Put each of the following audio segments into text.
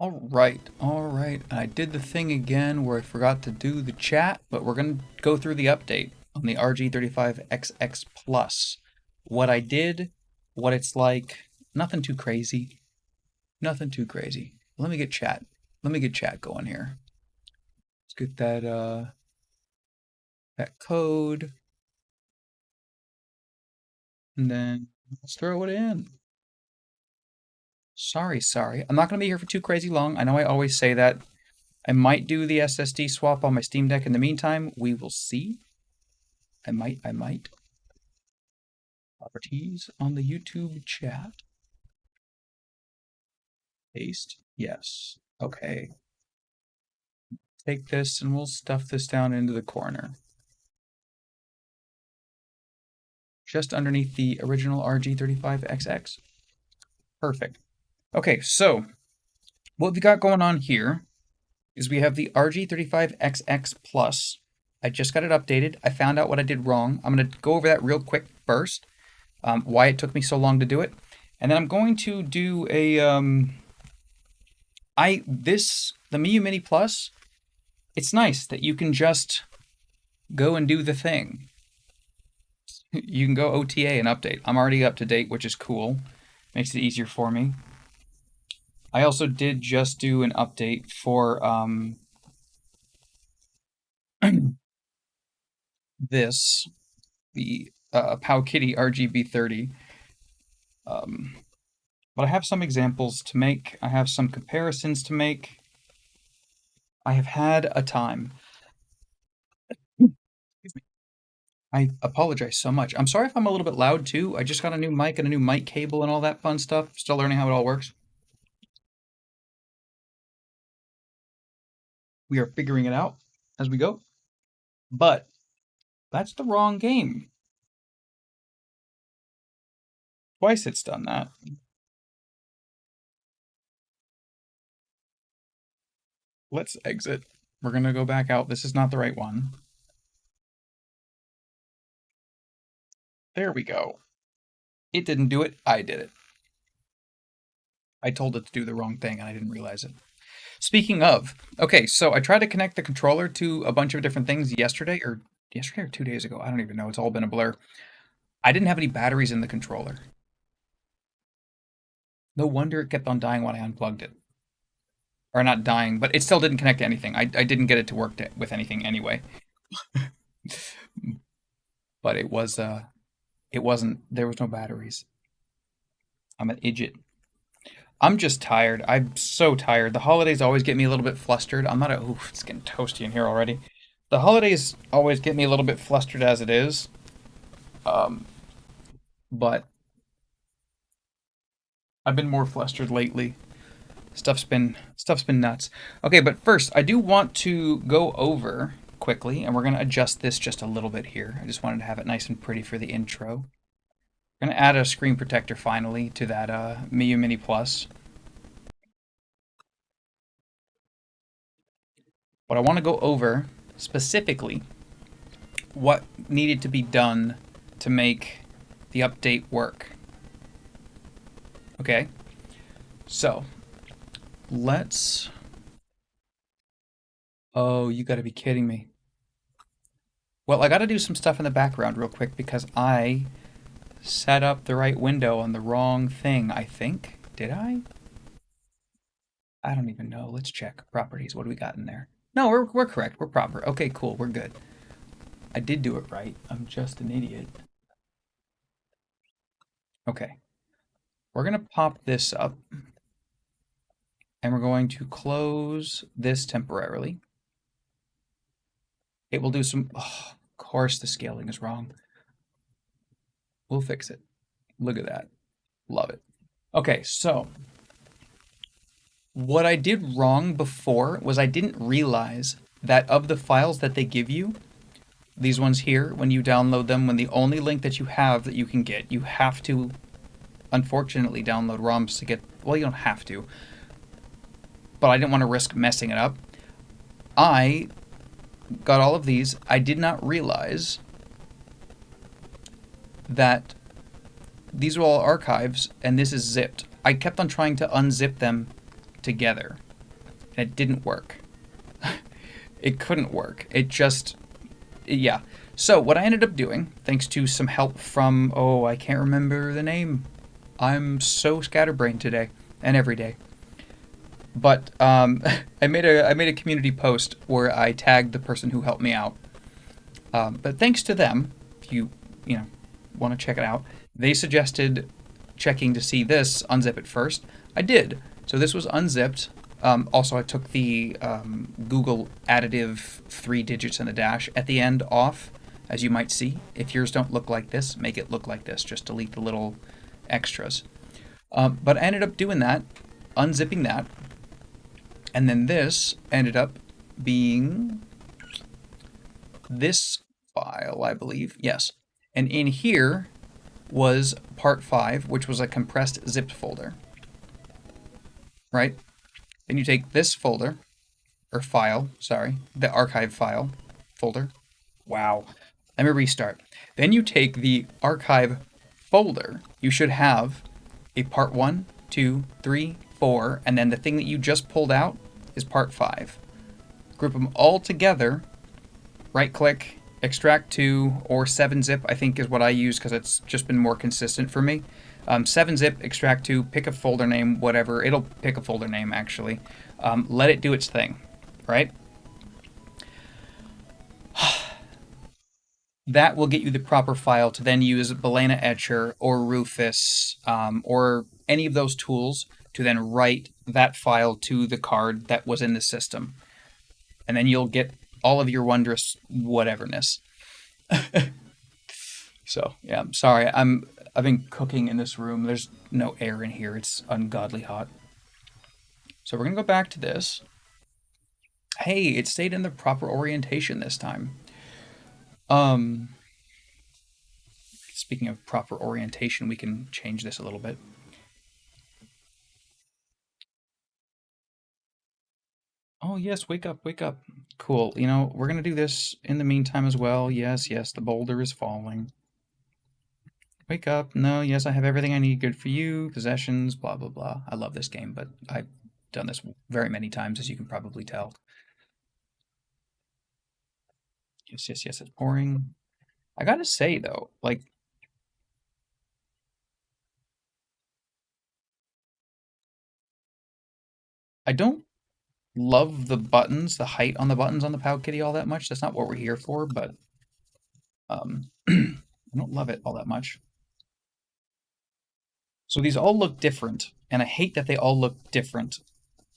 All right. I did the thing again where I forgot to do the chat, but we're gonna go through the update on the RG35XX Plus. What I did, what it's like, nothing too crazy. Nothing too crazy. Let me get chat. Let me get chat going here. Let's get that code, and then let's throw it in. Sorry. I'm not gonna be here for too crazy long. I know I always say that. I might do the SSD swap on my Steam Deck in the meantime. We will see. I might. Properties on the YouTube chat. Paste. Yes. Okay. Take this and we'll stuff this down into the corner. Just underneath the original RG35XX. Perfect. Okay, so what we got going on here is we have the RG35XX Plus. I just got it updated. I found out what I did wrong. I'm going to go over that real quick first, why it took me so long to do it. And then I'm going to do a, the Miu Mini Plus, it's nice that you can just go and do the thing. You can go OTA and update. I'm already up to date, which is cool. Makes it easier for me. I also did just do an update for this, the Powkitty RGB30. But I have some examples to make. I have some comparisons to make. I have had a time. Excuse me. I apologize so much. I'm sorry if I'm a little bit loud too. I just got a new mic and a new mic cable and all that fun stuff. Still learning how it all works. We are figuring it out as we go. But that's the wrong game. Twice it's done that. Let's exit. We're going to go back out. This is not the right one. There we go. It didn't do it. I did it. I told it to do the wrong thing and I didn't realize it. Speaking of, okay, so I tried to connect the controller to a bunch of different things yesterday or 2 days ago. I don't even know. It's all been a blur. I didn't have any batteries in the controller. No wonder it kept on dying when I unplugged it. Or not dying, but it still didn't connect to anything. I didn't get it to work with anything anyway. But it wasn't, there was no batteries. I'm an idiot. I'm just tired. I'm so tired. The holidays always get me a little bit flustered. Ooh, it's getting toasty in here already. The holidays always get me a little bit flustered as it is. But I've been more flustered lately. Stuff's been nuts. Okay, but first I do want to go over quickly, and we're gonna adjust this just a little bit here. I just wanted to have it nice and pretty for the intro. I'm gonna add a screen protector finally to that Miu Mini Plus. But I want to go over specifically what needed to be done to make the update work. Okay, so let's. Oh, you gotta be kidding me. Well, I gotta do some stuff in the background real quick because I set up the right window on the wrong thing, I think. Did I? I don't even know. Let's check. Properties. What do we got in there? No, we're correct. We're proper. Okay, cool. We're good. I did do it right. I'm just an idiot. Okay. We're going to pop this up. And we're going to close this temporarily. It will do some... Oh, of course the scaling is wrong. We'll fix it. Look at that. Love it. Okay, so what I did wrong before was I didn't realize that of the files that they give you, these ones here, when you download them, when the only link that you have that you can get, you have to, unfortunately, download ROMs to get, well, you don't have to, but I didn't want to risk messing it up. I got all of these. I did not realize that these are all archives, and this is zipped. I kept on trying to unzip them together. And it didn't work. It couldn't work. It just, yeah. So what I ended up doing, thanks to some help from, oh, I can't remember the name. I'm so scatterbrained today and every day. But I made a community post where I tagged the person who helped me out. But thanks to them, if you want to check it out, they suggested checking to see this, unzip it first. I did. So this was unzipped. Also, I took the Google additive 3 digits and a dash at the end off, as you might see. If yours don't look like this, make it look like this. Just delete the little extras. But I ended up doing that, unzipping that, and then this ended up being this file, I believe. Yes. And in here was part 5, which was a compressed zipped folder. Right? Then you take this folder, or file, sorry, the archive file folder. Wow. Let me restart. Then you take the archive folder. You should have a part 1, 2, 3, 4, and then the thing that you just pulled out is part 5. Group them all together, right click, extract to, or 7-zip, I think is what I use because it's just been more consistent for me. 7-zip, extract to, pick a folder name, whatever. It'll pick a folder name, actually. Let it do its thing, right? That will get you the proper file to then use Balena Etcher or Rufus or any of those tools to then write that file to the card that was in the system. And then you'll get all of your wondrous whateverness. So, yeah, I'm sorry. I've been cooking in this room. There's no air in here. It's ungodly hot. So we're going to go back to this. Hey, it stayed in the proper orientation this time. Speaking of proper orientation, we can change this a little bit. Oh, yes, wake up, wake up. Cool. We're going to do this in the meantime as well. Yes, yes, the boulder is falling. Wake up. No, yes, I have everything I need. Good for you. Possessions, blah, blah, blah. I love this game, but I've done this very many times, as you can probably tell. Yes, yes, yes, it's pouring. I gotta say, though, like, I don't love the buttons, the height on the buttons on the Pow Kitty all that much. That's not what we're here for, but I don't love it all that much. So these all look different, and I hate that they all look different.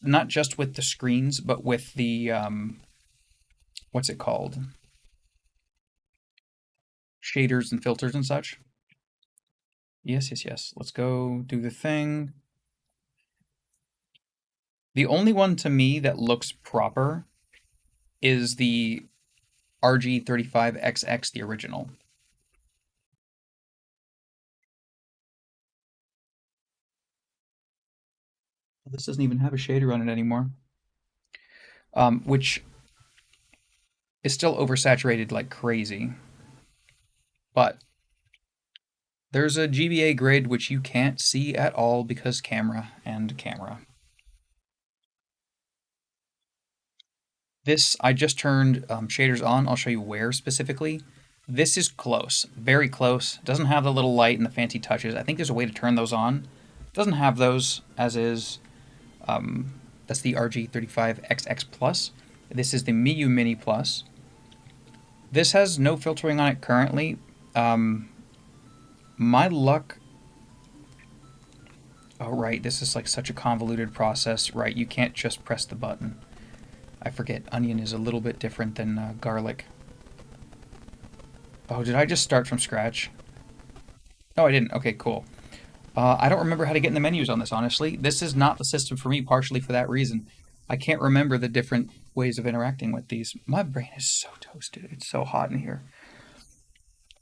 Not just with the screens, but with the, what's it called? Shaders and filters and such. Yes, yes, yes. Let's go do the thing. The only one to me that looks proper is the RG35XX, the original. This doesn't even have a shader on it anymore. Which is still oversaturated like crazy. But there's a GBA grid which you can't see at all because camera and camera. This, I just turned shaders on. I'll show you where specifically. This is close, very close. Doesn't have the little light and the fancy touches. I think there's a way to turn those on. Doesn't have those, as is. That's the RG35XX Plus. This is the Miyu Mini Plus. This has no filtering on it currently. My luck... Oh, right, this is like such a convoluted process. Right, you can't just press the button. I forget, onion is a little bit different than garlic. Oh, did I just start from scratch? No, I didn't. Okay, cool. I don't remember how to get in the menus on this, honestly. This is not the system for me, partially for that reason. I can't remember the different ways of interacting with these. My brain is so toasted. It's so hot in here.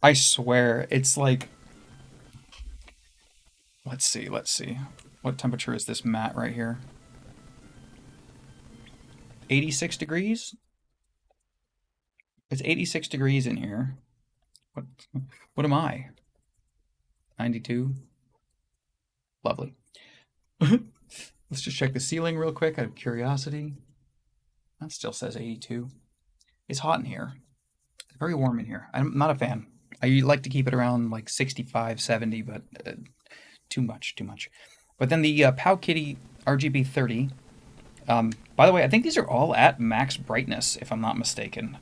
I swear, it's like... Let's see, let's see. What temperature is this mat right here? 86 degrees? It's 86 degrees in here. What am I? 92? Lovely. Let's just check the ceiling real quick out of curiosity. That still says 82. It's hot in here. It's very warm in here. I'm not a fan. I like to keep it around like 65, 70, but too much, too much. But then the Powkitty RGB30. By the way, I think these are all at max brightness, if I'm not mistaken.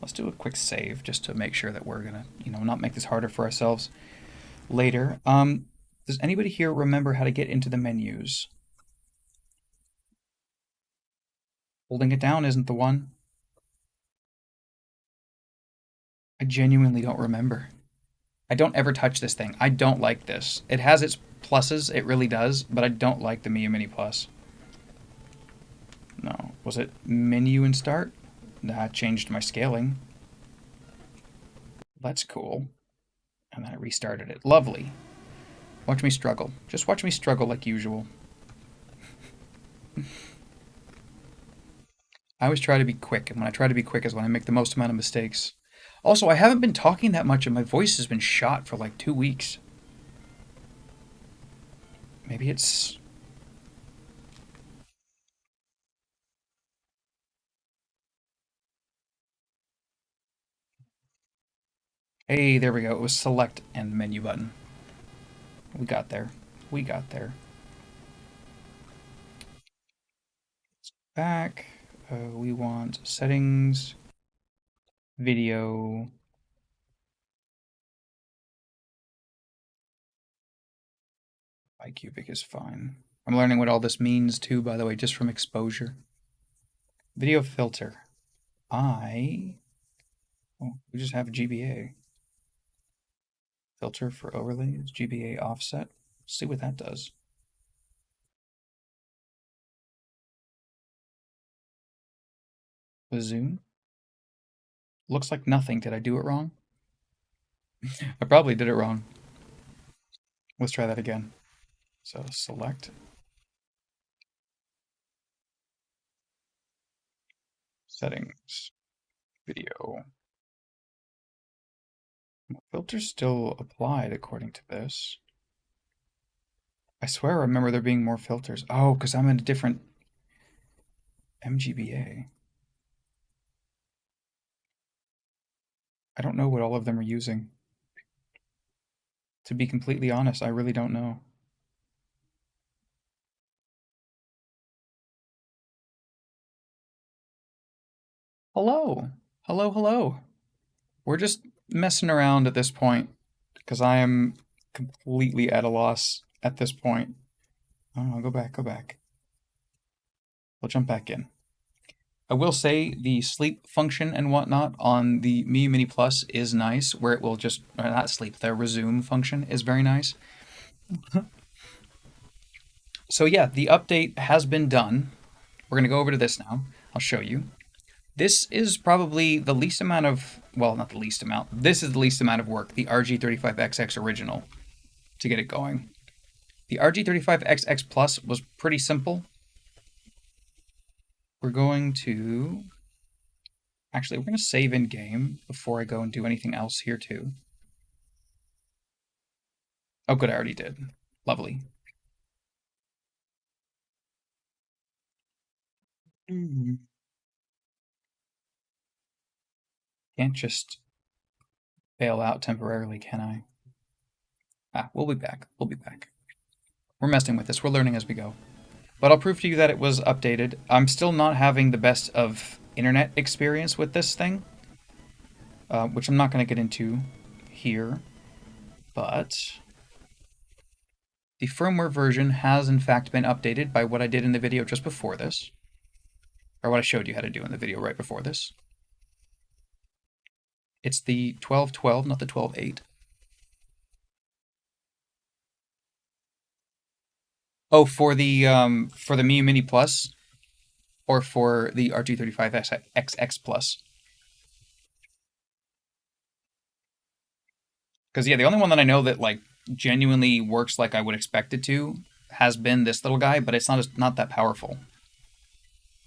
Let's do a quick save just to make sure that we're gonna, not make this harder for ourselves later. Does anybody here remember how to get into the menus? Holding it down isn't the one. I genuinely don't remember. I don't ever touch this thing. I don't like this. It has its pluses, it really does, but I don't like the Mia Mini Plus. No. Was it menu and start? Nah, it changed my scaling. That's cool. And then I restarted it. Lovely. Watch me struggle. Just watch me struggle like usual. I always try to be quick, and when I try to be quick is when I make the most amount of mistakes. Also, I haven't been talking that much, and my voice has been shot for like 2 weeks. Maybe it's... Hey, there we go. It was select and the menu button. We got there. We got there. Back. We want settings, video. iCubic is fine. I'm learning what all this means too, by the way, just from exposure. Video filter. We just have GBA. Filter for overlays, GBA offset. Let's see what that does. The zoom. Looks like nothing. Did I do it wrong? I probably did it wrong. Let's try that again. So select. Settings. Video. Filters still applied according to this. I swear I remember there being more filters. Oh, because I'm in a different MGBA. I don't know what all of them are using. To be completely honest, I really don't know. Hello. Hello, hello. We're just messing around at this point because I am completely at a loss at this point. Oh, go back, go back. We'll jump back in. I will say the sleep function and whatnot on the Mia Mini Plus is nice, where it will just, not sleep, the resume function is very nice. So yeah, the update has been done. We're going to go over to this now. I'll show you. This is probably the least amount of, well, not the least amount. This is the least amount of work, the RG35XX original, to get it going. The RG35XX Plus was pretty simple. We're going to... Actually, we're going to save in game before I go and do anything else here too. Oh, good, I already did. Lovely. Can't just bail out temporarily, can I? We'll be back. We'll be back. We're messing with this. We're learning as we go. But I'll prove to you that it was updated. I'm still not having the best of internet experience with this thing, which I'm not going to get into here. But the firmware version has in fact been updated by what I did in the video just before this, or what I showed you how to do in the video right before this. It's the 12.12, not the 12.8. Oh, for the Mia Mini Plus, or for the RG35XX Plus? Because yeah, the only one that I know that like genuinely works like I would expect it to has been this little guy, but it's not that powerful.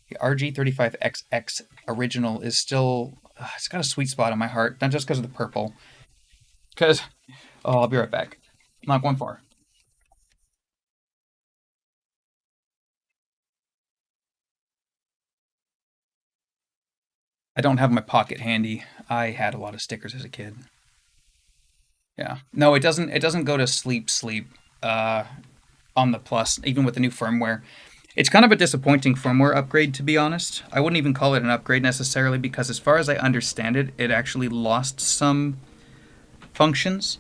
The RG35XX original is still, it's got a sweet spot in my heart, not just because of the purple. Because, oh, I'll be right back. I'm not going far. I don't have my pocket handy. I had a lot of stickers as a kid. Yeah. No, it doesn't. It doesn't go to sleep. Uh, on the Plus, even with the new firmware. It's kind of a disappointing firmware upgrade, to be honest. I wouldn't even call it an upgrade necessarily because, as far as I understand it, it actually lost some functions.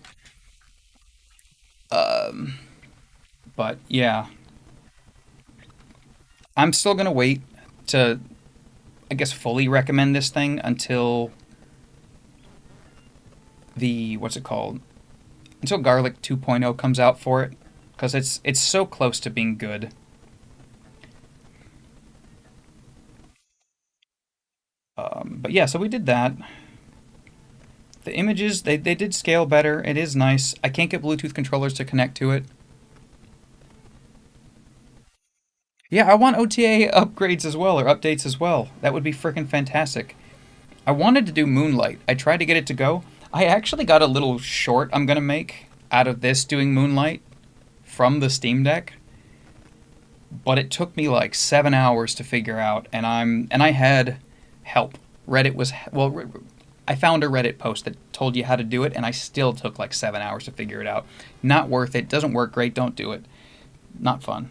But yeah, I'm still gonna wait to, I guess, fully recommend this thing until the what's it called? Until Garlic 2.0 comes out for it, because it's so close to being good. But yeah, so we did that. The images they did scale better. It is nice. I can't get Bluetooth controllers to connect to it. Yeah, I want OTA upgrades as well or updates as well. That would be freaking fantastic. I wanted to do Moonlight. I tried to get it to go. I actually got a little short I'm gonna make out of this doing Moonlight from the Steam Deck, but it took me like 7 hours to figure out, and I had help. Reddit was well. I found a Reddit post that told you how to do it, and I still took like 7 hours to figure it out. Not worth it. Doesn't work great. Don't do it. Not fun.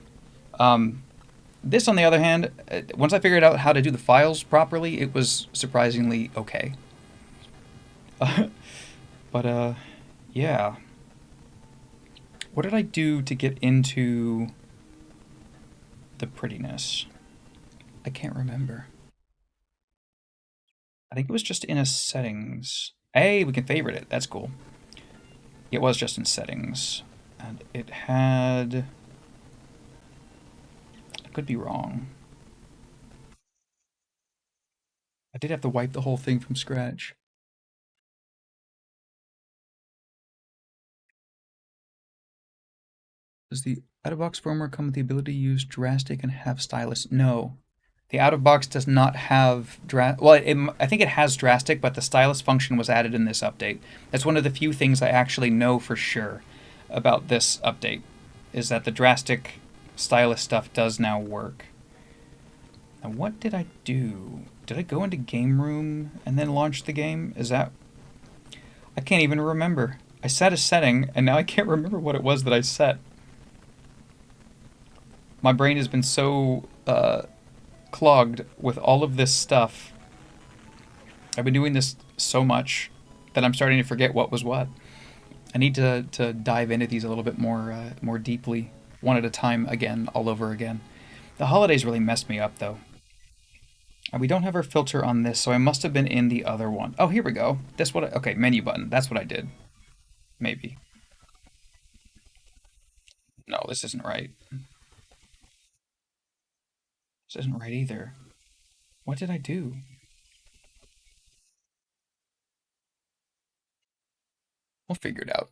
This, on the other hand, once I figured out how to do the files properly, it was surprisingly okay. But yeah. What did I do to get into the prettiness? I can't remember. I think it was just in a settings. Hey, we can favorite it. That's cool. It was just in settings. And it had. I could be wrong. I did have to wipe the whole thing from scratch. Does the out of box firmware come with the ability to use drastic and have stylus? No. The out of box does not have I think it has drastic, but the stylus function was added in this update. That's one of the few things I actually know for sure about this update, is that the drastic stylus stuff does now work. Now, what did I do? Did I go into game room and then launch the game? Is that? I can't even remember. I set a setting, and now I can't remember what it was that I set. My brain has been so clogged with all of this stuff. I've been doing this so much that I'm starting to forget what was what. I need to dive into these a little bit more deeply, one at a time again, all over again. The holidays really messed me up though. We don't have our filter on this, so I must have been in the other one. Oh, here we go. Okay, menu button. That's what I did. Maybe. No, this isn't right. This isn't right either. What did I do? We'll figure it out.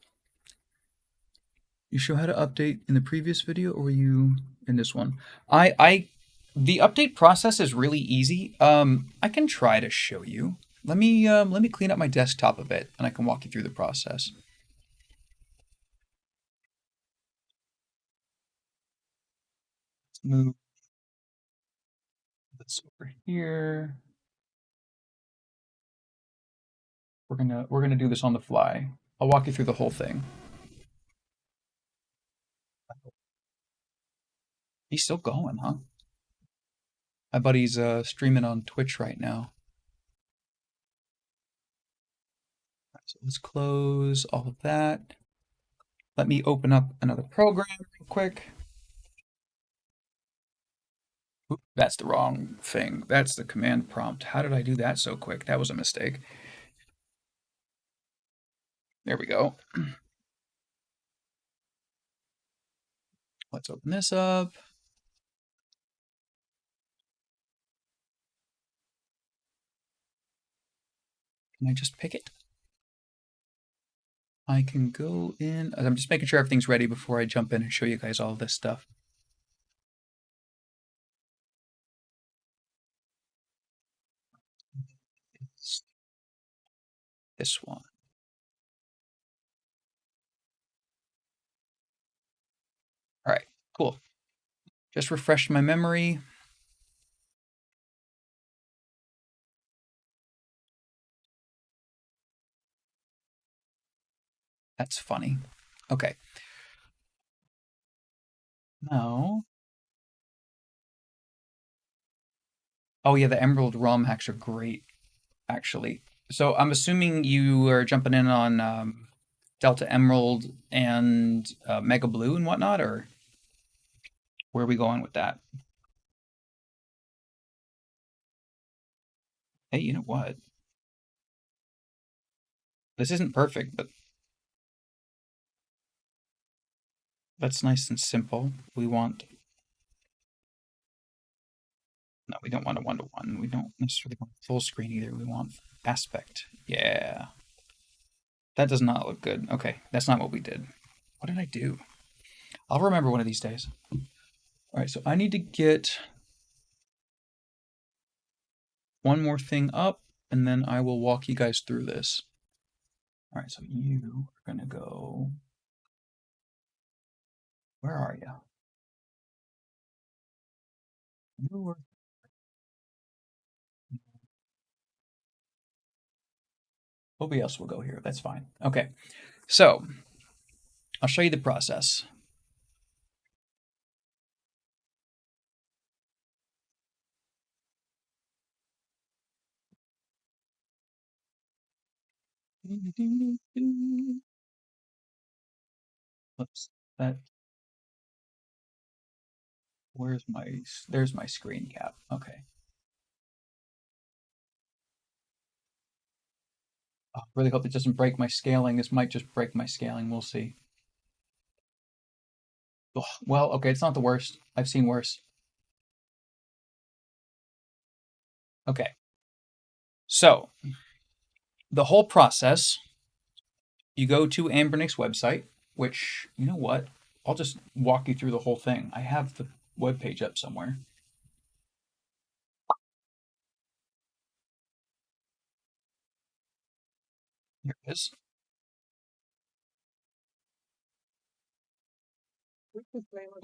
You show how to update in the previous video, or were you in this one? The update process is really easy. I can try to show you. Let me clean up my desktop a bit, and I can walk you through the process. Let's move this over here. We're gonna do this on the fly. I'll walk you through the whole thing. He's still going, huh? My buddy's streaming on Twitch right now. So let's close all of that. Let me open up another program real quick. Oop, that's the wrong thing. That's the command prompt. How did I do that so quick? That was a mistake. There we go. Let's open this up. Can I just pick it? I can go in. I'm just making sure everything's ready before I jump in and show you guys all this stuff. It's this one. All right, cool. Just refresh my memory. That's funny. Okay. Now. Oh yeah, the Emerald ROM hacks are great, actually. So I'm assuming you are jumping in on Delta Emerald and Mega Blue and whatnot, or where are we going with that? Hey, you know what? This isn't perfect, but that's nice and simple. We want, no, we don't want a one-to-one. We don't necessarily want full screen either. We want aspect. Yeah. That does not look good. Okay, that's not what we did. What did I do? I'll remember one of these days. All right, so I need to get one more thing up, and then I will walk you guys through this. All right, so you are gonna go. Where are you? You are. OBS will go here. That's fine. Okay, so I'll show you the process. Oops, that. Where's my? There's my screen cap. Okay. I really hope it doesn't break my scaling. This might just break my scaling. We'll see. Ugh, well, okay, it's not the worst. I've seen worse. Okay. So, the whole process, you go to Anbernic's website, which, you know what? I'll just walk you through the whole thing. I have the webpage up somewhere. Here it is.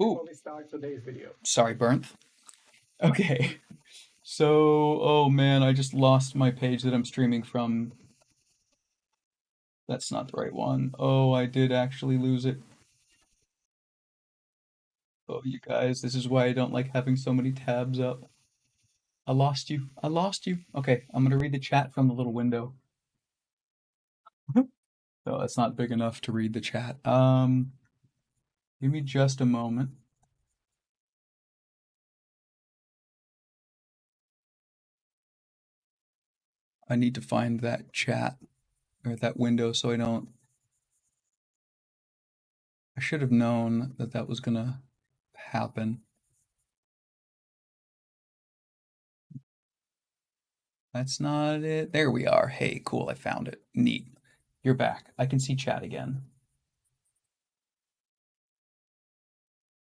Ooh. Sorry, Bernth. Okay. So, oh man, I just lost my page that I'm streaming from. That's not the right one. Oh, I did actually lose it. Oh, you guys, this is why I don't like having so many tabs up. I lost you. I lost you. Okay, I'm gonna read the chat from the little window. No, that's not big enough to read the chat. Give me just a moment. I need to find that chat or that window so I don't. I should have known that that was gonna happen. That's not it. There we are. Hey, cool. I found it. Neat. You're back. I can see chat again.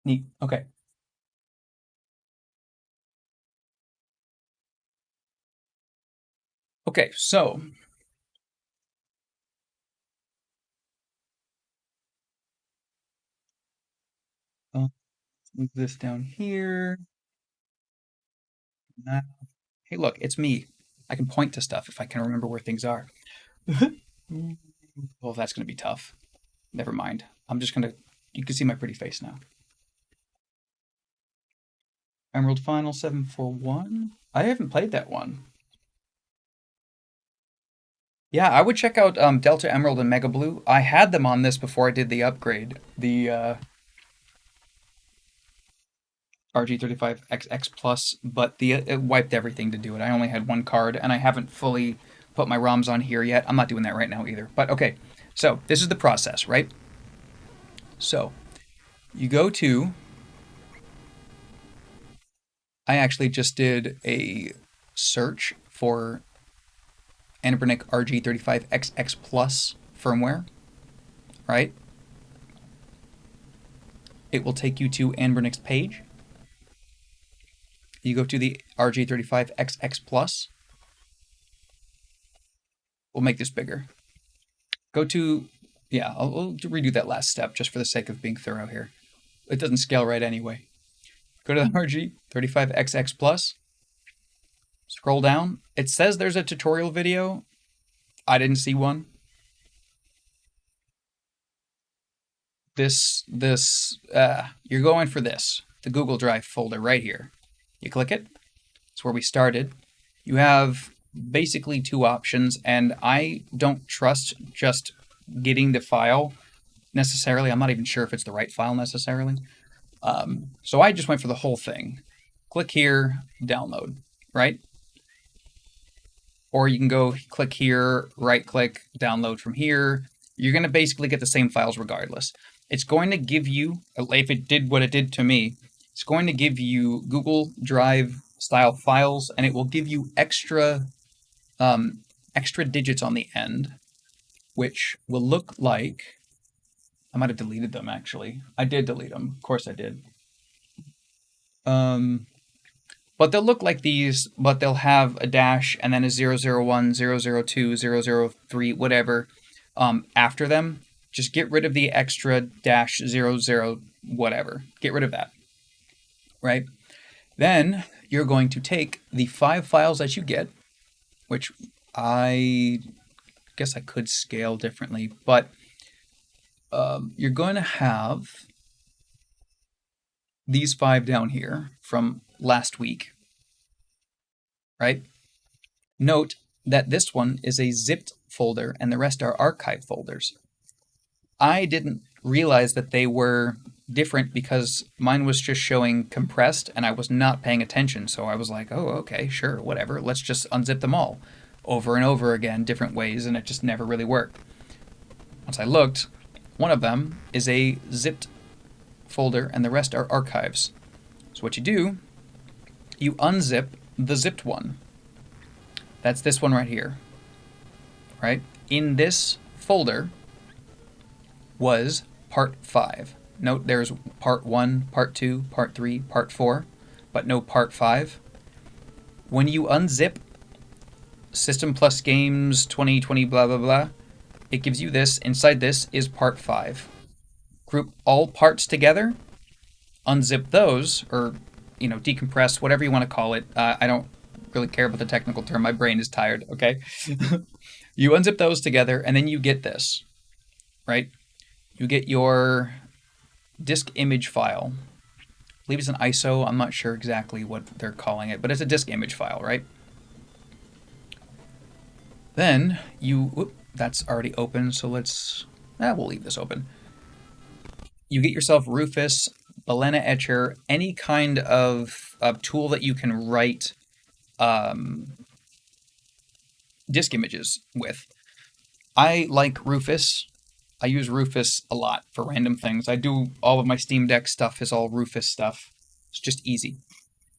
Neat. Okay. Okay, so let's move this down here. Hey, look, it's me. I can point to stuff if I can remember where things are. Well, that's going to be tough. Never mind. I'm just going to. You can see my pretty face now. Emerald Final 741. I haven't played that one. Yeah, I would check out Delta Emerald and Mega Blue. I had them on this before I did the upgrade. The RG35XX Plus, but it wiped everything to do it. I only had one card, and I haven't fully put my ROMs on here yet. I'm not doing that right now either. But okay, so this is the process, right? So you go to. I actually just did a search for Anbernic RG35XX Plus firmware, right? It will take you to Anbernic's page. You go to the RG35XX Plus. We'll make this bigger. Go to, yeah, I'll redo that last step just for the sake of being thorough here. It doesn't scale right anyway. Go to the RG35XX Plus. Scroll down. It says there's a tutorial video. I didn't see one. you're going for this, the Google Drive folder right here. You click it. It's where we started. You have basically two options, and I don't trust just getting the file necessarily. I'm not even sure if it's the right file necessarily. So I just went for the whole thing. Click here, download, right? Or you can go click here, right click, download from here. You're going to basically get the same files regardless. It's going to give you, if it did what it did to me, it's going to give you Google Drive style files, and it will give you extra digits on the end, which will look like, I might have deleted them actually. I did delete them. Of course I did. But they'll look like these, but they'll have a dash and then a 001, 002, 003, whatever after them. Just get rid of the extra dash 00 whatever. Get rid of that, right? Then you're going to take the 5 files that you get, which I guess I could scale differently, but you're going to have these 5 down here from last week, right? Note that this one is a zipped folder and the rest are archive folders. I didn't realize that they were different because mine was just showing compressed and I was not paying attention. So I was like, oh, okay, sure, whatever. Let's just unzip them all over and over again, different ways, and it just never really worked. Once I looked, one of them is a zipped folder and the rest are archives. So what you do, you unzip the zipped one. That's this one right here, right? In this folder was part 5. Note there's part 1, part 2, part 3, part 4, but no part 5. When you unzip System Plus Games 2020 blah blah blah, it gives you this. Inside this is part 5. Group all parts together, unzip those, or decompress, whatever you want to call it. I don't really care about the technical term. My brain is tired, okay? You unzip those together, and then you get this, right? You get your disk image file. I believe it's an ISO. I'm not sure exactly what they're calling it, but it's a disk image file, right? Then that's already open, so we'll leave this open. You get yourself Rufus, Balena Etcher, any kind of tool that you can write disk images with. I like Rufus. I use Rufus a lot for random things. I do all of my Steam Deck stuff is all Rufus stuff. It's just easy.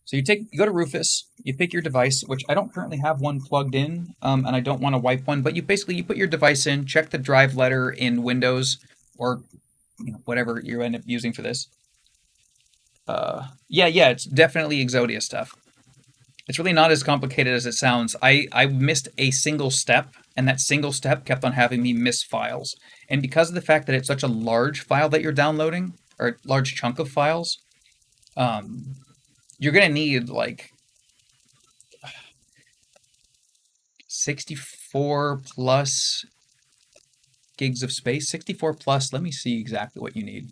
So you go to Rufus, you pick your device, which I don't currently have one plugged in, and I don't want to wipe one, but you put your device in, check the drive letter in Windows or whatever you end up using for this. Yeah, it's definitely Exodia stuff. It's really not as complicated as it sounds. I missed a single step, and that single step kept on having me miss files. And because of the fact that it's such a large file that you're downloading, or a large chunk of files, you're going to need like 64 plus gigs of space. 64 plus, let me see exactly what you need.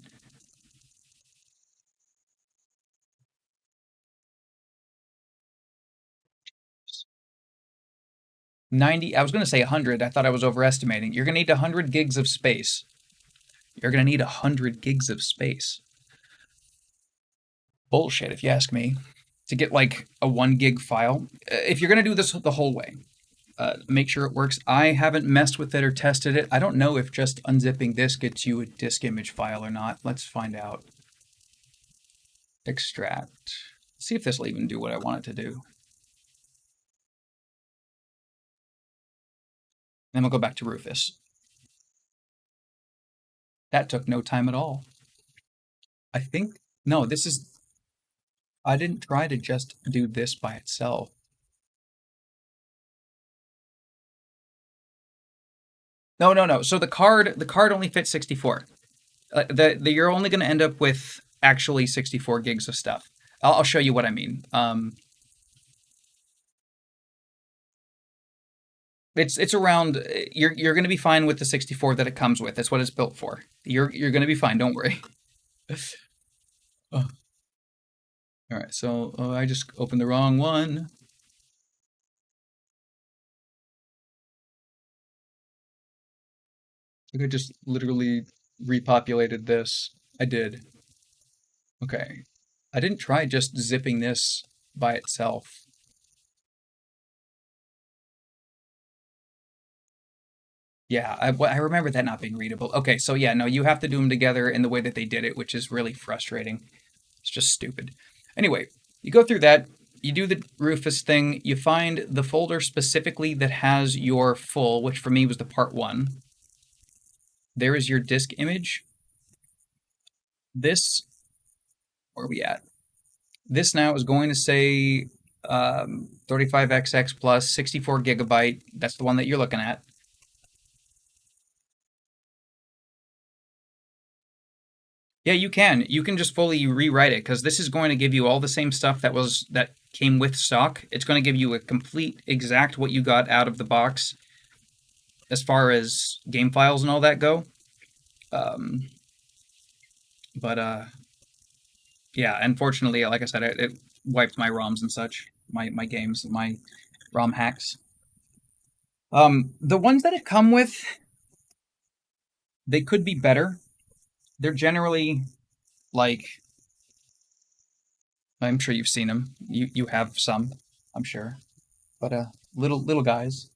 I was going to say 100. I thought I was overestimating. You're going to need 100 gigs of space. You're going to need 100 gigs of space. Bullshit, if you ask me. To get like a 1 gig file. If you're going to do this the whole way, make sure it works. I haven't messed with it or tested it. I don't know if just unzipping this gets you a disk image file or not. Let's find out. Extract. Let's see if this will even do what I want it to do. Then we'll go back to Rufus. That took no time at all. I think, no, I didn't try to just do this by itself. No. So the card only fits 64. You're only going to end up with actually 64 gigs of stuff. I'll show you what I mean. It's around. You're going to be fine with the 64 that it comes with. That's what it's built for. You're going to be fine. Don't worry. Oh, all right. So I just opened the wrong one. Like I just literally repopulated this. I did. Okay. I didn't try just zipping this by itself. Yeah, I remember that not being readable. Okay, so yeah, no, you have to do them together in the way that they did it, which is really frustrating. It's just stupid. Anyway, you go through that, you do the Rufus thing, you find the folder specifically that has your full, which for me was the part one. There is your disk image. This, where are we at? This now is going to say 35XX plus 64 gigabyte. That's the one that you're looking at. Yeah, you can. You can just fully rewrite it because this is going to give you all the same stuff that came with stock. It's going to give you a complete exact what you got out of the box as far as game files and all that go. Um, but yeah, unfortunately, like I said, it wiped my ROMs and such, my games, my ROM hacks. The ones that it come with, they could be better. They're generally like I'm sure you've seen them. You have some, I'm sure, but little guys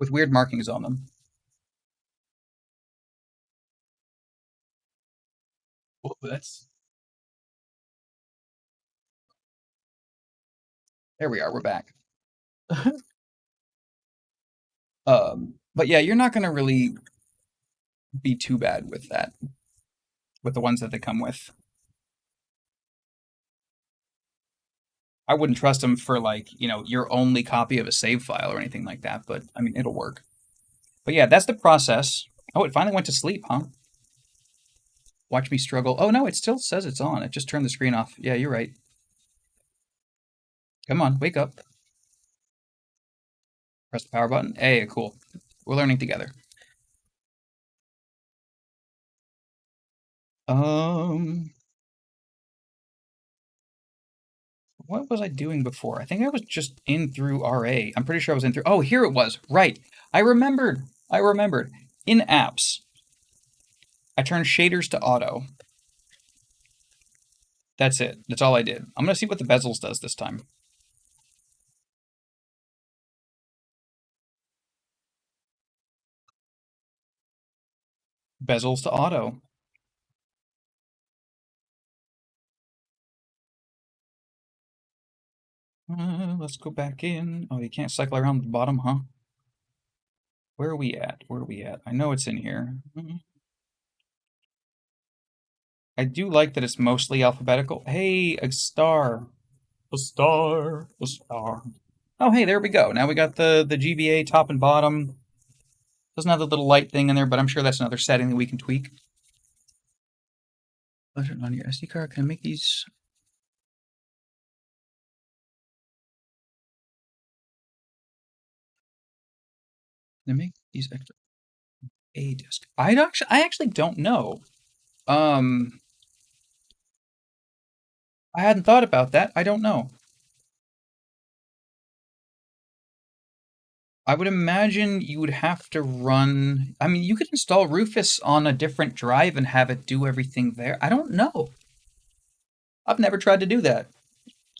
with weird markings on them. Well, that's there we are. We're back. But yeah, you're not gonna really be too bad with that, with the ones that they come with. I wouldn't trust them for like, your only copy of a save file or anything like that, but I mean, it'll work. But yeah, that's the process. Oh, it finally went to sleep, huh? Watch me struggle. Oh no, it still says it's on. It just turned the screen off. Yeah, you're right. Come on, wake up. Press the power button. Hey, cool. We're learning together. Um, what was I doing before? I think I was just in through RA. I'm pretty sure I was in through. Oh, here it was. Right. I remembered. I remembered. In apps, I turned shaders to auto. That's it. That's all I did. I'm going to see what the bezels does this time. Bezels to auto. Let's go back in. Oh, you can't cycle around the bottom, huh? Where are we at? Where are we at? I know it's in here. I do like that it's mostly alphabetical. Hey, a star. A star. A star. Oh, hey, there we go. Now we got the GBA top and bottom. Doesn't have the little light thing in there, but I'm sure that's another setting that we can tweak. Button on your SD card. Can I make these? Can I make these extra? A disk. I actually don't know. Um, I hadn't thought about that. I don't know. I would imagine you would have to run. I mean, you could install Rufus on a different drive and have it do everything there. I don't know. I've never tried to do that.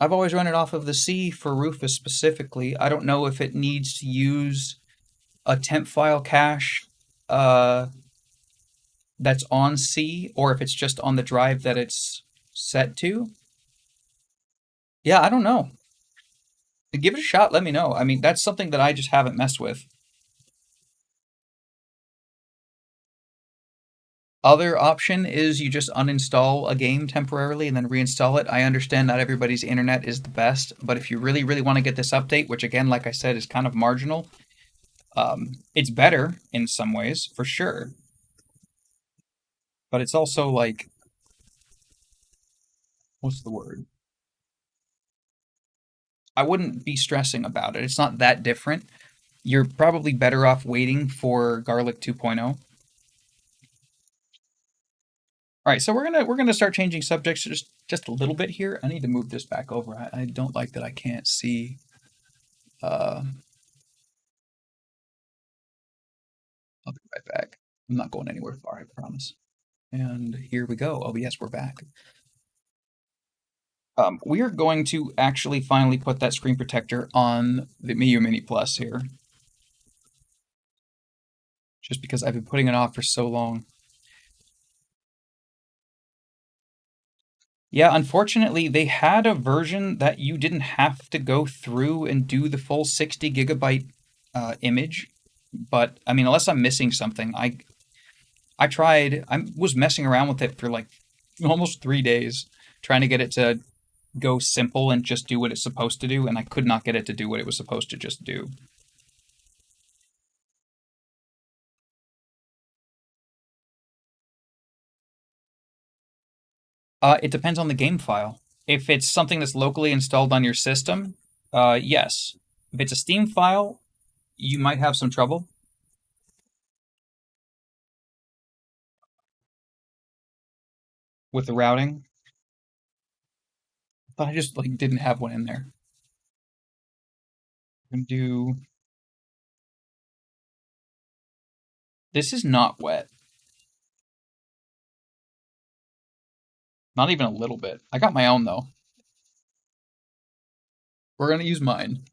I've always run it off of the C for Rufus specifically. I don't know if it needs to use a temp file cache uh, that's on C or if it's just on the drive that it's set to. Yeah, I don't know. Give it a shot. Let me know. I mean, that's something that I just haven't messed with. Other option is you just uninstall a game temporarily and then reinstall it. I understand not everybody's internet is the best, but if you really, really want to get this update, which again, like I said, is kind of marginal, it's better in some ways, for sure. But it's also like, what's the word? I wouldn't be stressing about it. It's not that different. You're probably better off waiting for Garlic 2.0. All right, so we're gonna start changing subjects just a little bit here. I need to move this back over. I don't like that I can't see. Uh, I'll be right back. I'm not going anywhere far, I promise. And here we go. Oh yes, we're back. We are going to actually finally put that screen protector on the Miu Mini Plus here, just because I've been putting it off for so long. Yeah, unfortunately, they had a version that you didn't have to go through and do the full 60 gigabyte image. But I mean, unless I'm missing something, I tried. I was messing around with it for like almost 3 days, trying to get it to go simple and just do what it's supposed to do, and I could not get it to do what it was supposed to just do. It depends on the game file. If it's something that's locally installed on your system, yes. If it's a Steam file, you might have some trouble with the routing. But I just like didn't have one in there. I'm gonna do. This is not wet. Not even a little bit. I got my own though. We're gonna use mine.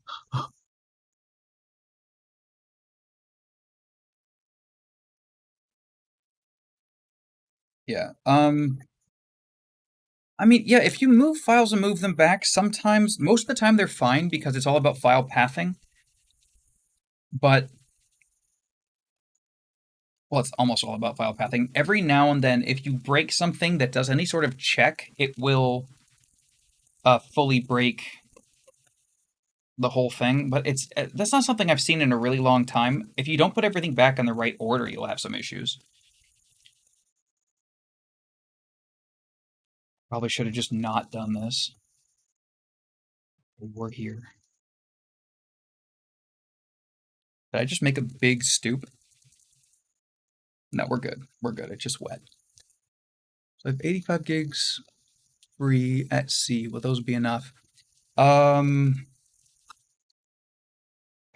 Yeah. I mean, yeah, if you move files and move them back, sometimes, most of the time they're fine because it's all about file pathing. But, well, it's almost all about file pathing. Every now and then, if you break something that does any sort of check, it will fully break the whole thing. But that's not something I've seen in a really long time. If you don't put everything back in the right order, you'll have some issues. Probably should have just not done this. We're here. Did I just make a big stoop? No, we're good. We're good. It's just wet. So I have 85 gigs free at sea. Will those be enough? I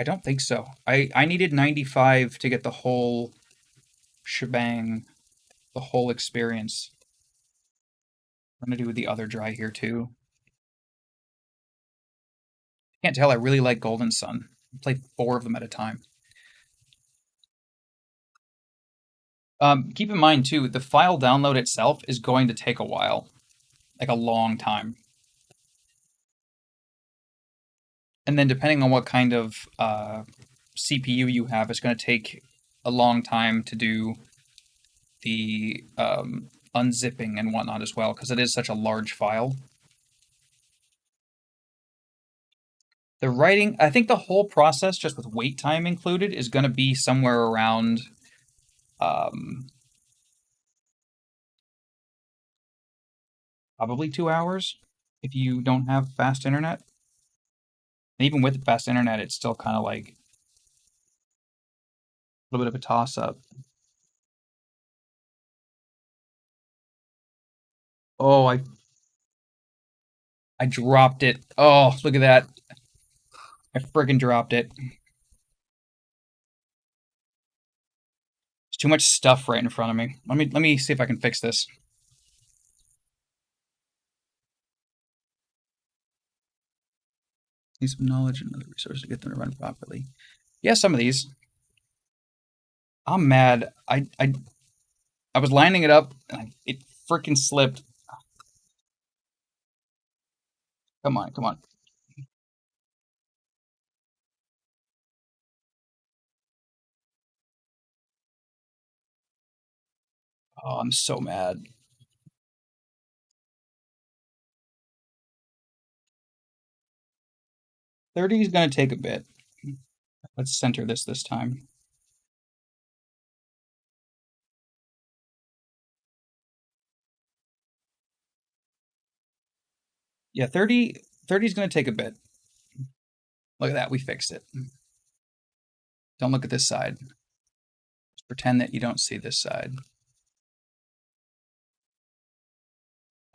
don't think so. I needed 95 to get the whole shebang, the whole experience. I'm gonna do the other dry here too. Can't tell, I really like Golden Sun. I play 4 of them at a time. Keep in mind too, the file download itself is going to take a while, like a long time. And then depending on what kind of CPU you have, it's going to take a long time to do the unzipping and whatnot as well, because it is such a large file. The writing, I think the whole process, just with wait time included, is going to be somewhere around probably 2 hours if you don't have fast internet. And even with fast internet, it's still kind of like a little bit of a toss up. Oh, I dropped it. Oh, look at that. I friggin' dropped it. There's too much stuff right in front of me. Let me see if I can fix this. Need some knowledge and other resources to get them to run properly. Yeah, some of these. I'm mad. I was lining it up and it freaking slipped. Come on, come on. Oh, I'm so mad. 30 is gonna take a bit. Let's center this time. Yeah, 30 is gonna take a bit. Look at that, we fixed it. Don't look at this side. Just pretend that you don't see this side.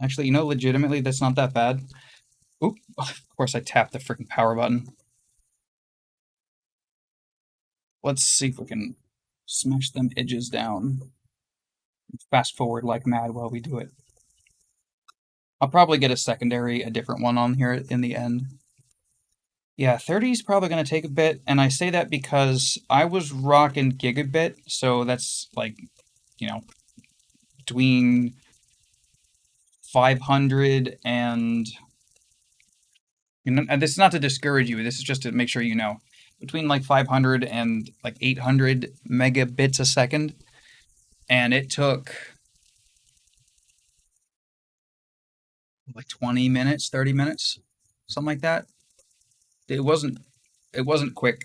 Actually, you know, legitimately, that's not that bad. Oop, of course I tapped the freaking power button. Let's see if we can smash them edges down. Fast forward like mad while we do it. I'll probably get a different one on here in the end. Yeah, 30 is probably going to take a bit, and I say that because I was rocking gigabit, so that's like, you know, between 500 and, you know, and this is not to discourage you, this is just to make sure you know, between like 500 and like 800 megabits a second, and it took like 20 minutes, 30 minutes, something like that. It wasn't quick.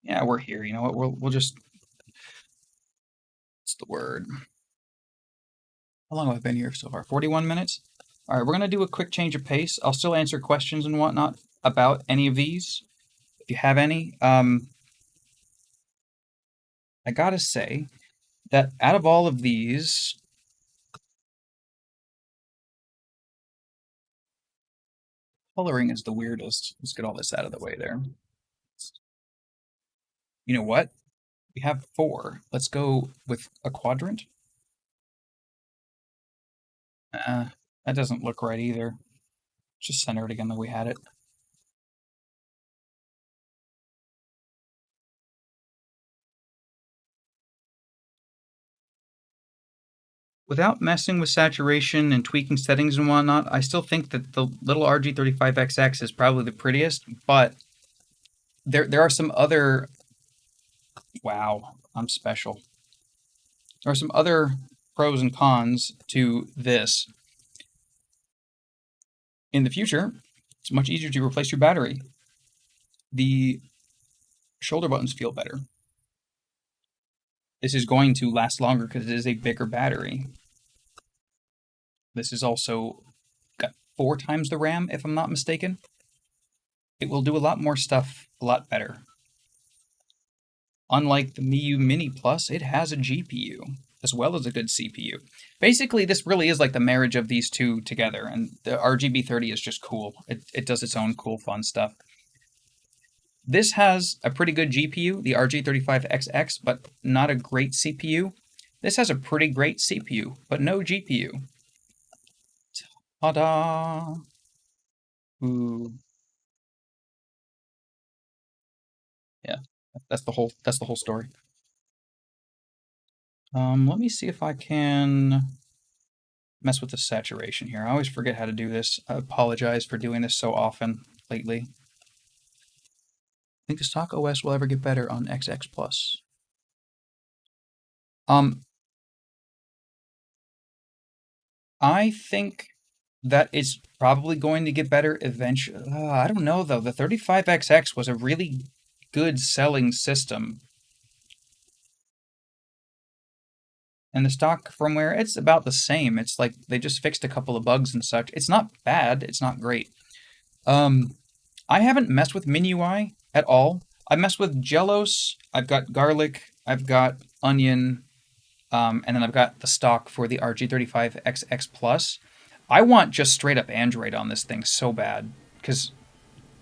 Yeah, we're here. You know what? We'll just. What's the word? How long have I been here so far? 41 minutes. All right, we're gonna do a quick change of pace. I'll still answer questions and whatnot about any of these, if you have any. I gotta say that out of all of these, coloring is the weirdest. Let's get all this out of the way there. You know what? We have 4. Let's go with a quadrant. That doesn't look right either. Just center it again the way we had it. Without messing with saturation and tweaking settings and whatnot, I still think that the little RG35XX is probably the prettiest, but there are some other... Wow, I'm special. There are some other pros and cons to this. In the future, it's much easier to replace your battery. The shoulder buttons feel better. This is going to last longer because it is a bigger battery. This is also got 4 times the RAM, if I'm not mistaken. It will do a lot more stuff a lot better. Unlike the Miu Mini Plus, it has a GPU as well as a good CPU. Basically, this really is like the marriage of these two together, and the RGB30 is just cool. It does its own cool, fun stuff. This has a pretty good GPU, the RG35XX, but not a great CPU. This has a pretty great CPU, but no GPU. Ta-da! Ooh. Yeah, that's the whole story. Let me see if I can mess with the saturation here. I always forget how to do this. I apologize for doing this so often lately. Think the stock OS will ever get better on XX Plus? I think that it's probably going to get better eventually. I don't know though. The 35XX was a really good selling system. And the stock firmware, it's about the same. It's like they just fixed a couple of bugs and such. It's not bad. It's not great. I haven't messed with MinUI at all. I messed with Jellos. I've got garlic. I've got onion. And then I've got the stock for the RG35XX Plus. I want just straight up Android on this thing so bad because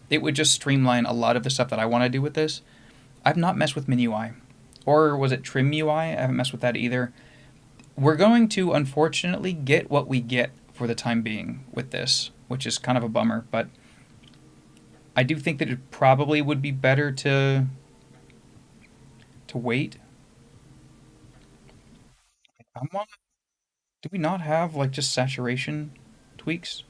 it would just streamline a lot of the stuff that I want to do with this. I've not messed with MinUI. Or was it TrimUI? I haven't messed with that either. We're going to, unfortunately, get what we get for the time being with this, which is kind of a bummer, but I do think that it probably would be better to wait. Do we not have, like, just saturation tweaks?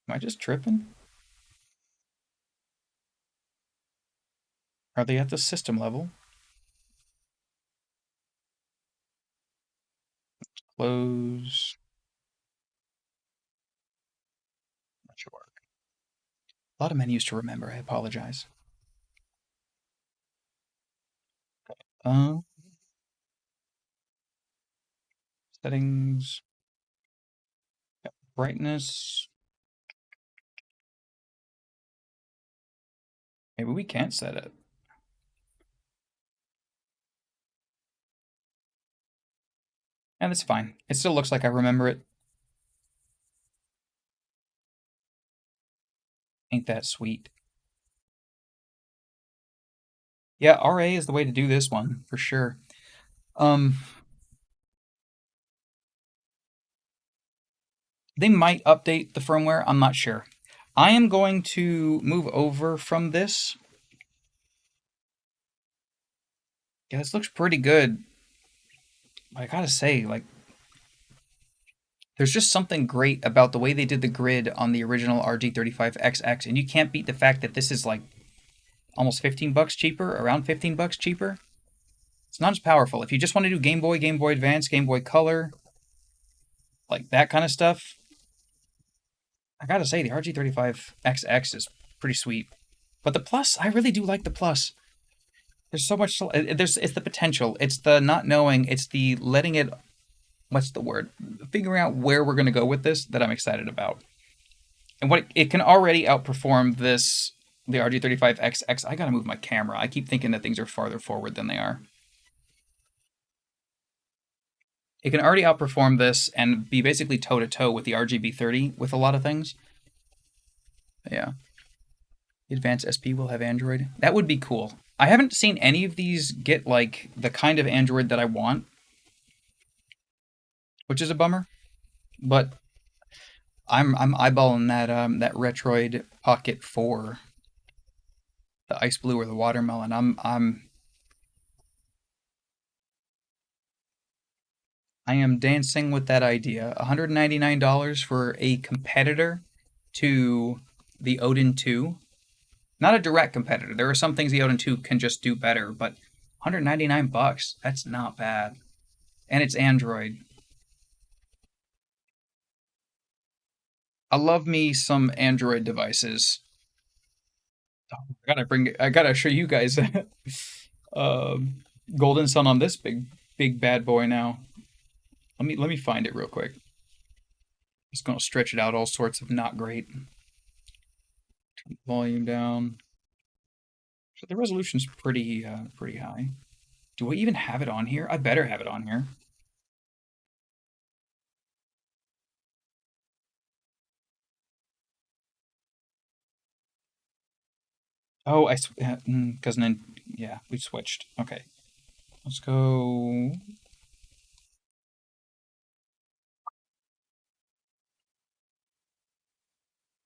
Am I just tripping? Are they at the system level? Close. Not sure. A lot of menus to remember. I apologize. Uh, Settings. Brightness. Maybe we can't set it. And that's fine. It still looks like I remember it. Ain't that sweet? Yeah, RA is the way to do this one, for sure. They might update the firmware, I'm not sure. I am going to move over from this. Yeah, this looks pretty good. I gotta say, like, there's just something great about the way they did the grid on the original RG35XX, and you can't beat the fact that this is like almost 15 bucks cheaper, around 15 bucks cheaper. It's not as powerful. If you just want to do Game Boy, Game Boy Advance, Game Boy Color, like that kind of stuff, I gotta say the RG35XX is pretty sweet. But the Plus, I really do like the Plus. There's so much. It's the potential. It's the not knowing. It's the letting it. What's the word? Figuring out where we're gonna go with this that I'm excited about. And what it can already outperform this, the RG35XX. I gotta move my camera. I keep thinking that things are farther forward than they are. It can already outperform this and be basically toe to toe with the RGB30 with a lot of things. Yeah. The Advanced SP will have Android. That would be cool. I haven't seen any of these get like the kind of Android that I want, which is a bummer. But I'm eyeballing that Retroid Pocket 4, the ice blue or the watermelon. I am dancing with that idea. $199 for a competitor to the Odin 2. Not a direct competitor. There are some things the Odin 2 can just do better, but 199 bucks, that's not bad. And it's Android. I love me some Android devices. I gotta show you guys Golden Sun on this big bad boy now. Let me find it real quick. Just gonna stretch it out all sorts of not great. Turn the volume down. So the resolution's pretty high. Do I even have it on here? I better have it on here. Oh, because then yeah, we switched. Okay, let's go.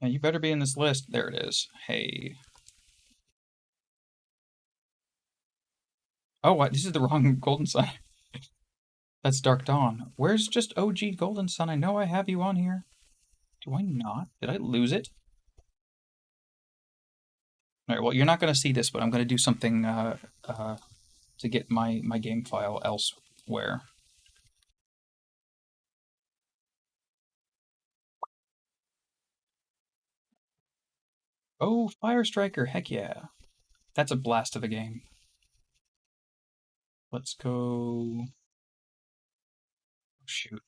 Yeah, you better be in this list. There it is. Hey. Oh, what? This is the wrong Golden Sun. That's Dark Dawn. Where's just OG Golden Sun? I know I have you on here. Do I not? Did I lose it? All right. Well, you're not going to see this, but I'm going to do something to get my game file elsewhere. Oh, Fire Striker! Heck yeah! That's a blast of a game. Let's go. Oh, shoot.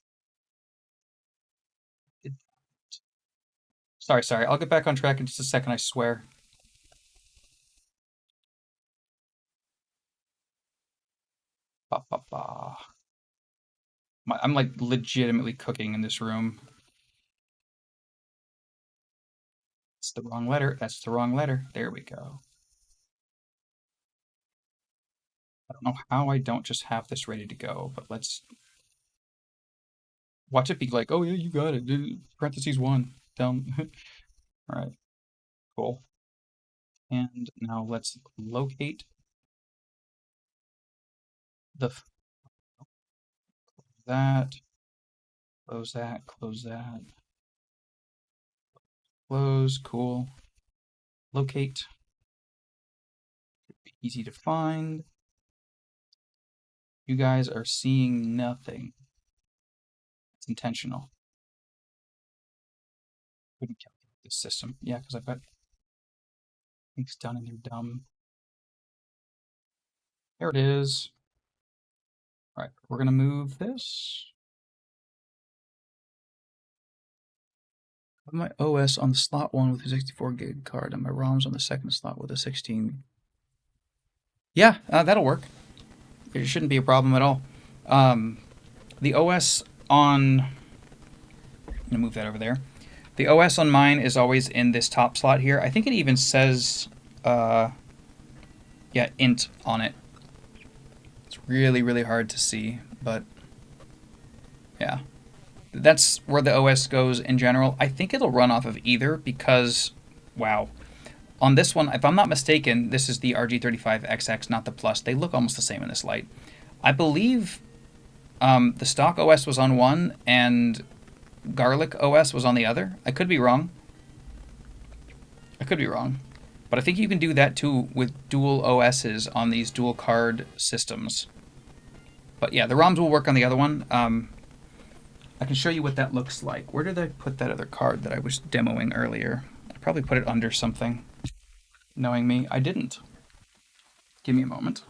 Sorry. I'll get back on track in just a second, I swear. Ba, ba, ba. I'm like legitimately cooking in this room. It's the wrong letter. That's the wrong letter. There we go. I don't know how I don't just have this ready to go, but let's watch it be like, oh yeah, you got it. Parentheses 1 down. All right, cool. And now let's locate the that, close that, close that, close, cool. Locate, easy to find. You guys are seeing nothing. It's intentional. Couldn't calculate this system. Yeah, because I bet things done and they're dumb. There it is. All right, we're gonna move this. I have my OS on the slot 1 with a 64 gig card and my ROM's on the second slot with a 16. Yeah, that'll work. It shouldn't be a problem at all. The OS on... I'm going to move that over there. The OS on mine is always in this top slot here. I think it even says, yeah, int on it. It's really, really hard to see, but yeah. That's where the OS goes in general. I think it'll run off of either because, wow. On this one, if I'm not mistaken, this is the RG35XX, not the Plus. They look almost the same in this light. I believe the stock OS was on one and Garlic OS was on the other. I could be wrong. But I think you can do that too with dual OSs on these dual card systems. But yeah, the ROMs will work on the other one. I can show you what that looks like. Where did I put that other card that I was demoing earlier? I probably put it under something. Knowing me, I didn't. Give me a moment.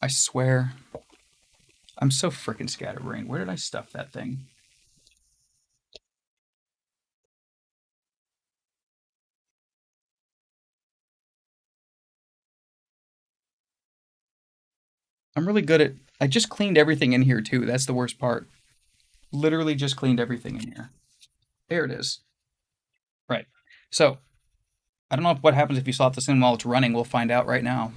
I swear. I'm so freaking scatterbrained. Where did I stuff that thing? I'm really good at... I just cleaned everything in here too. That's the worst part. Literally just cleaned everything in here. There it is. Right. So, I don't know what happens if you slot this in while it's running. We'll find out right now.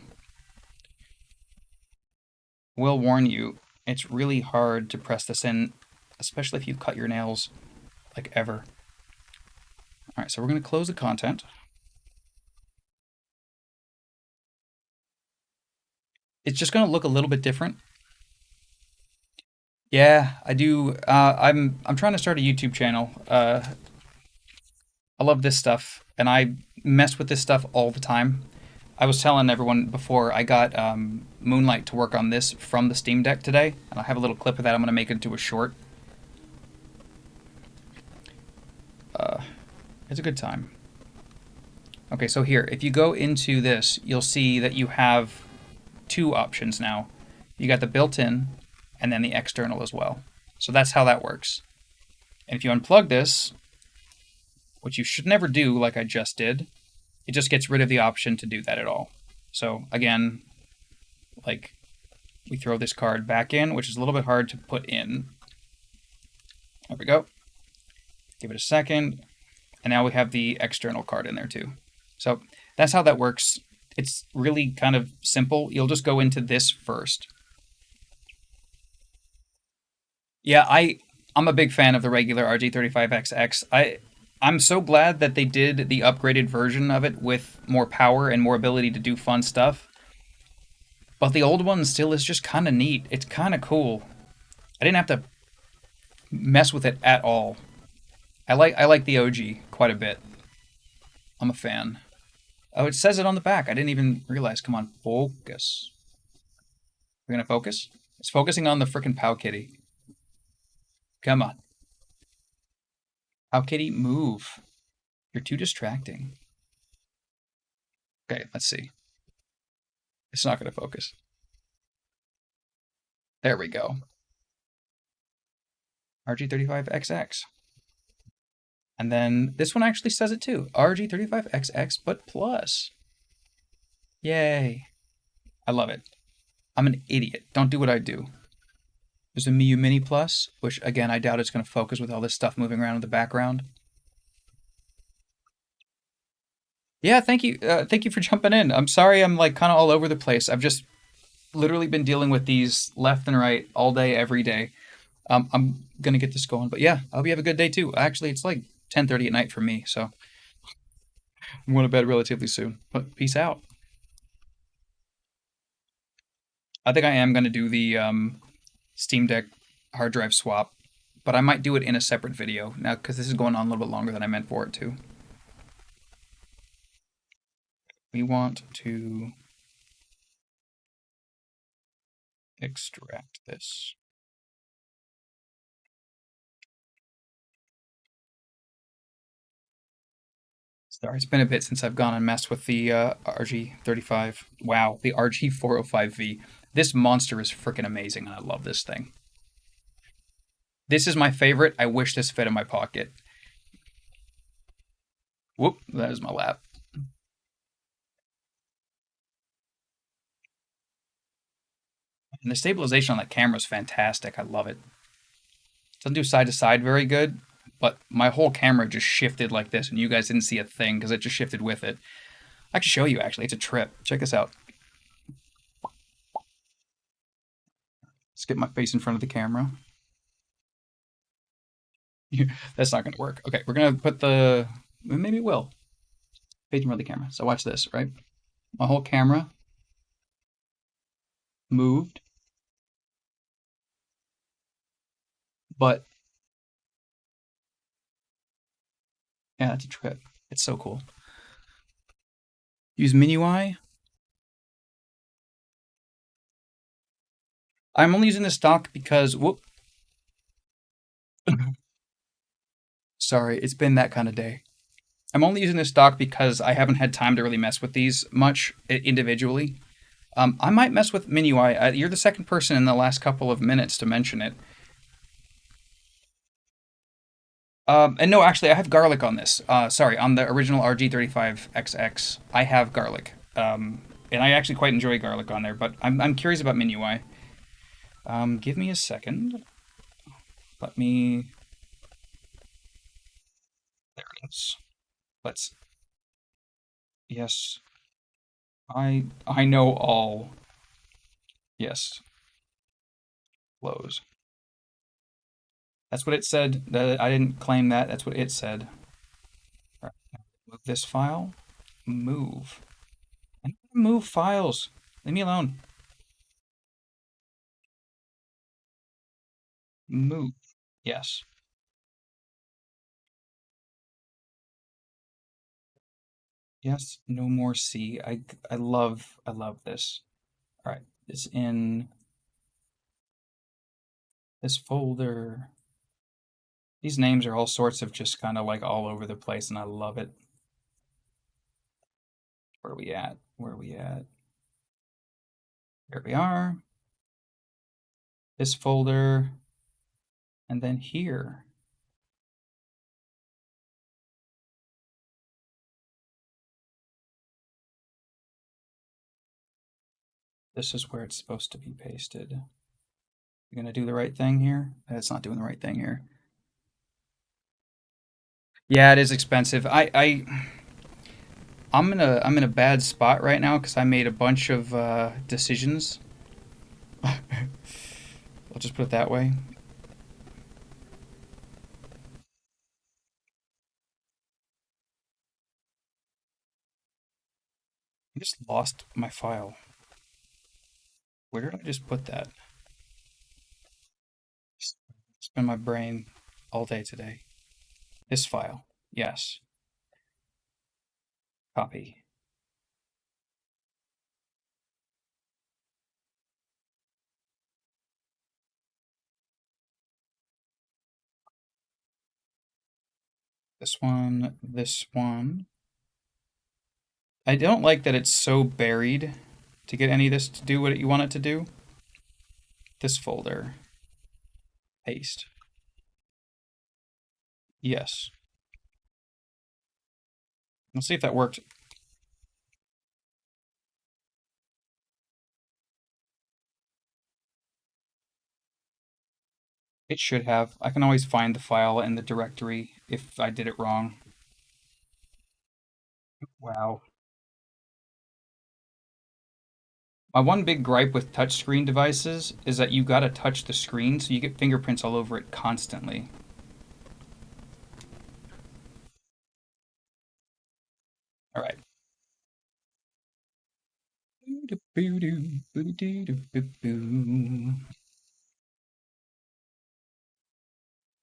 Will warn you, it's really hard to press this in, especially if you cut your nails like ever. All right, so we're going to close the content. It's just going to look a little bit different. Yeah, I do. I'm trying to start a YouTube channel. I love this stuff, and I mess with this stuff all the time. I was telling everyone before I got Moonlight to work on this from the Steam Deck today, and I have a little clip of that. I'm going to make it into a short. It's a good time. Okay, so here, if you go into this, you'll see that you have two options now. You got the built-in, and then the external as well. So that's how that works. And if you unplug this, which you should never do like I just did, it just gets rid of the option to do that at all. So again, like we throw this card back in, which is a little bit hard to put in. There we go. Give it a second. And now we have the external card in there too. So that's how that works. It's really kind of simple. You'll just go into this first. Yeah, I'm a big fan of the regular RG35XX. I'm so glad that they did the upgraded version of it with more power and more ability to do fun stuff. But the old one still is just kind of neat. It's kind of cool. I didn't have to mess with it at all. I like the OG quite a bit. I'm a fan. Oh, it says it on the back. I didn't even realize. Come on, focus. We're gonna focus? It's focusing on the frickin' Pow Kitty. Come on. Pow Kitty, move. You're too distracting. Okay, let's see. It's not gonna focus. There we go. RG35XX. And then this one actually says it too. RG35XX, but plus. Yay. I love it. I'm an idiot. Don't do what I do. There's a Miu Mini Plus, which again, I doubt it's going to focus with all this stuff moving around in the background. Yeah, thank you. Thank you for jumping in. I'm sorry I'm like kind of all over the place. I've just literally been dealing with these left and right all day, every day. I'm going to get this going. But yeah, I hope you have a good day too. Actually, it's like 10:30 at night for me, so I'm going to bed relatively soon. But peace out. I think I am going to do the Steam Deck hard drive swap, but I might do it in a separate video now because this is going on a little bit longer than I meant for it to. We want to extract this. Sorry, it's been a bit since I've gone and messed with the RG35. Wow, the RG405V. This monster is freaking amazing, and I love this thing. This is my favorite. I wish this fit in my pocket. Whoop, that is my lap. And the stabilization on that camera is fantastic. I love it. Doesn't do side to side very good, but my whole camera just shifted like this, and you guys didn't see a thing because it just shifted with it. I can show you actually. It's a trip. Check this out. Let's get my face in front of the camera. That's not going to work. Okay, we're going to put the. Maybe it will. Face in front of the camera. So watch this, right? My whole camera moved, but yeah, it's a trip. It's so cool. Use MIUI. I'm only using this stock because whoop. Sorry, it's been that kind of day. I'm only using this stock because I haven't had time to really mess with these much individually. I might mess with MIUI. You're the second person in the last couple of minutes to mention it. And no, actually, I have garlic on this. Sorry, on the original RG35XX, I have garlic. And I actually quite enjoy garlic on there, but I'm curious about MIUI. Give me a second. Let me. There it is. Let's. Yes, I know all. Yes, flows. That's what it said. I didn't claim that. That's what it said. All right, move this file. Move. I need to move files. Leave me alone. Move. Yes. Yes. No more C. I love this. All right. It's in this folder. These names are all sorts of just kind of like all over the place, and I love it. Where are we at? Where are we at? There we are. This folder, and then here. This is where it's supposed to be pasted. You're gonna do the right thing here? It's not doing the right thing here. Yeah, it is expensive. I'm in a bad spot right now because I made a bunch of decisions. I'll just put it that way. I just lost my file. Where did I just put that? It's been my brain all day today. This file. Yes. Copy. This one. This one. I don't like that it's so buried to get any of this to do what you want it to do. This folder. Paste. Yes. Let's see if that worked. It should have. I can always find the file in the directory if I did it wrong. Wow. My one big gripe with touchscreen devices is that you gotta touch the screen so you get fingerprints all over it constantly. All right.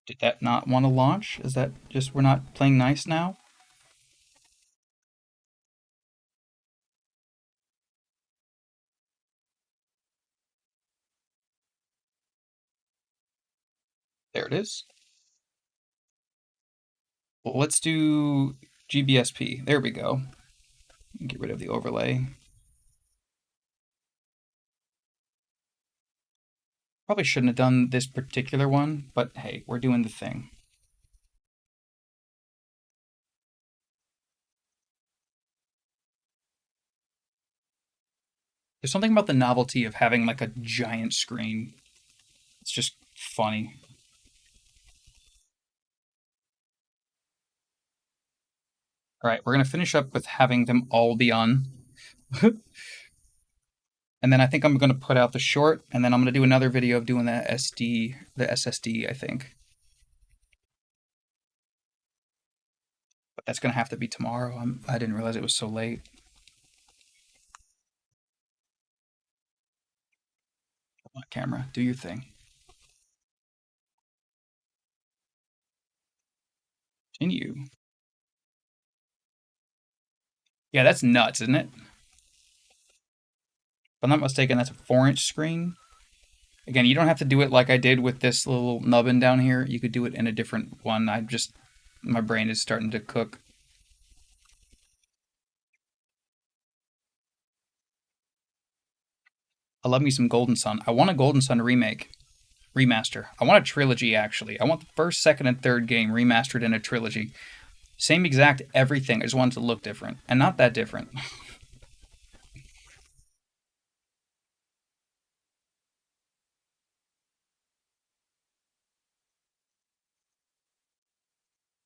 Did that not want to launch? Is that just we're not playing nice now? There it is. Well, let's do GBSP. There we go. Get rid of the overlay. Probably shouldn't have done this particular one, but hey, we're doing the thing. There's something about the novelty of having like a giant screen. It's just funny. All right, we're gonna finish up with having them all be on. And then I think I'm gonna put out the short, and then I'm gonna do another video of doing the SSD, I think. But that's gonna have to be tomorrow. I didn't realize it was so late. Come on, camera, do your thing. Continue. Yeah, that's nuts, isn't it? If I'm not mistaken, that's a 4-inch screen. Again, you don't have to do it like I did with this little nubbin down here. You could do it in a different one. My brain is starting to cook. I love me some Golden Sun. I want a Golden Sun remaster. I want a trilogy, actually. I want the first, second, and third game remastered in a trilogy. Same exact everything. I just want it to look different. And not that different.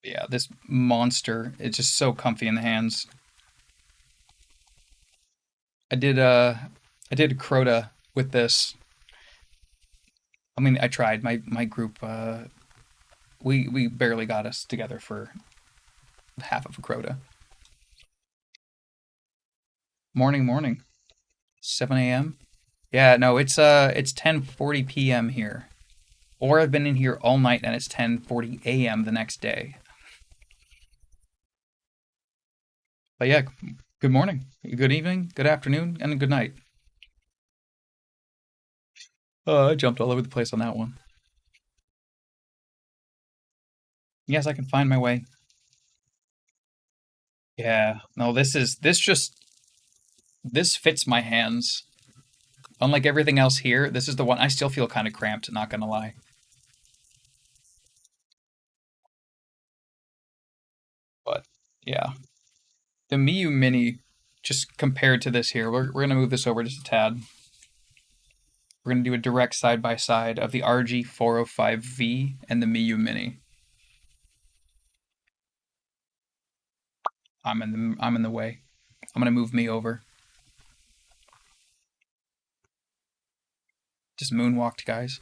Yeah, this monster, it's just so comfy in the hands. I did a Crota with this. I mean, I tried. My group, we barely got us together for half of a Crota. Morning. 7 a.m. Yeah, no, it's 10:40 p.m. here. Or I've been in here all night and it's 10:40 a.m. the next day. But yeah, good morning, good evening, good afternoon, and good night. I jumped all over the place on that one. Yes, I can find my way. Yeah, no, this fits my hands. Unlike everything else here, this is the one I still feel kind of cramped, not gonna lie. But yeah, the Miu Mini, just compared to this here, we're gonna move this over just a tad. We're gonna do a direct side by side of the RG405V and the Miu Mini. I'm in the way. I'm gonna move me over. Just moonwalked, guys.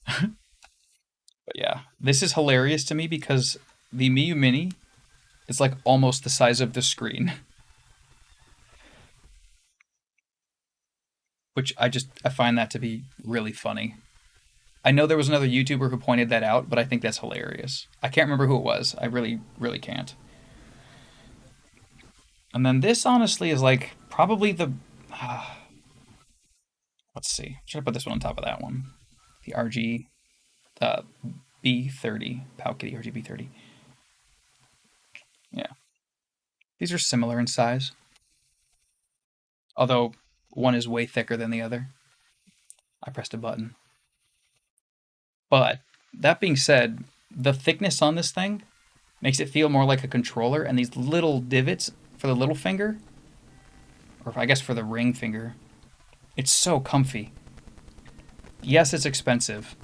But yeah, this is hilarious to me because the Miu Mini is like almost the size of the screen. Which I find that to be really funny. I know there was another YouTuber who pointed that out, but I think that's hilarious. I can't remember who it was. I really, really can't. And then this honestly is like probably the. Let's see. Should I put this one on top of that one? The RG B30. Powkitty RG B30. Yeah. These are similar in size. Although one is way thicker than the other. I pressed a button. But that being said, the thickness on this thing makes it feel more like a controller, and these little divots for the little finger, or I guess for the ring finger, it's so comfy. Yes, it's expensive,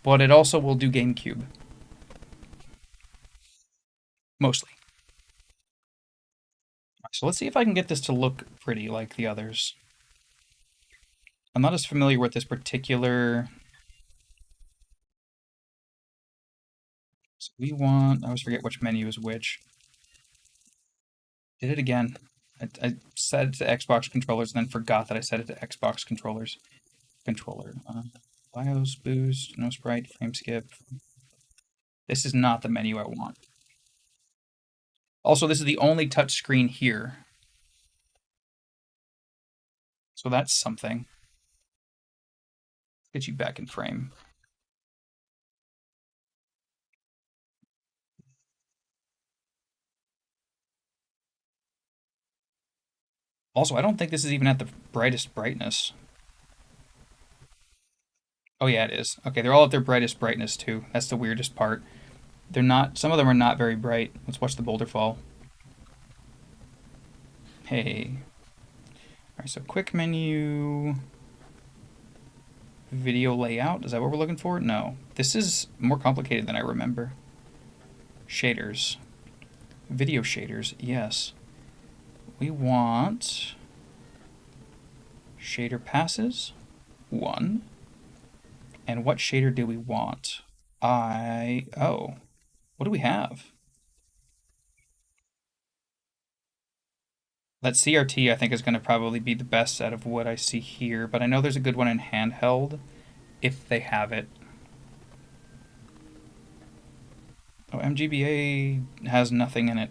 but it also will do GameCube. Mostly. So let's see if I can get this to look pretty like the others. I'm not as familiar with this particular. So we want. I always forget which menu is which. Did it again. I set it to Xbox controllers and then forgot that I set it to Xbox controllers. Controller. BIOS boost, no sprite, frame skip. This is not the menu I want. Also, this is the only touch screen here. So that's something. Get you back in frame. Also, I don't think this is even at the brightest brightness. Oh yeah, it is. Okay, they're all at their brightest brightness too. That's the weirdest part. They're not, some of them are not very bright. Let's watch the boulder fall. Hey. Alright, so quick menu, video layout. Is that what we're looking for? No. This is more complicated than I remember. Shaders. Video shaders, yes. We want shader passes, 1. And what shader do we want? Oh, what do we have? That CRT I think is going to probably be the best out of what I see here, but I know there's a good one in handheld if they have it. Oh, MGBA has nothing in it.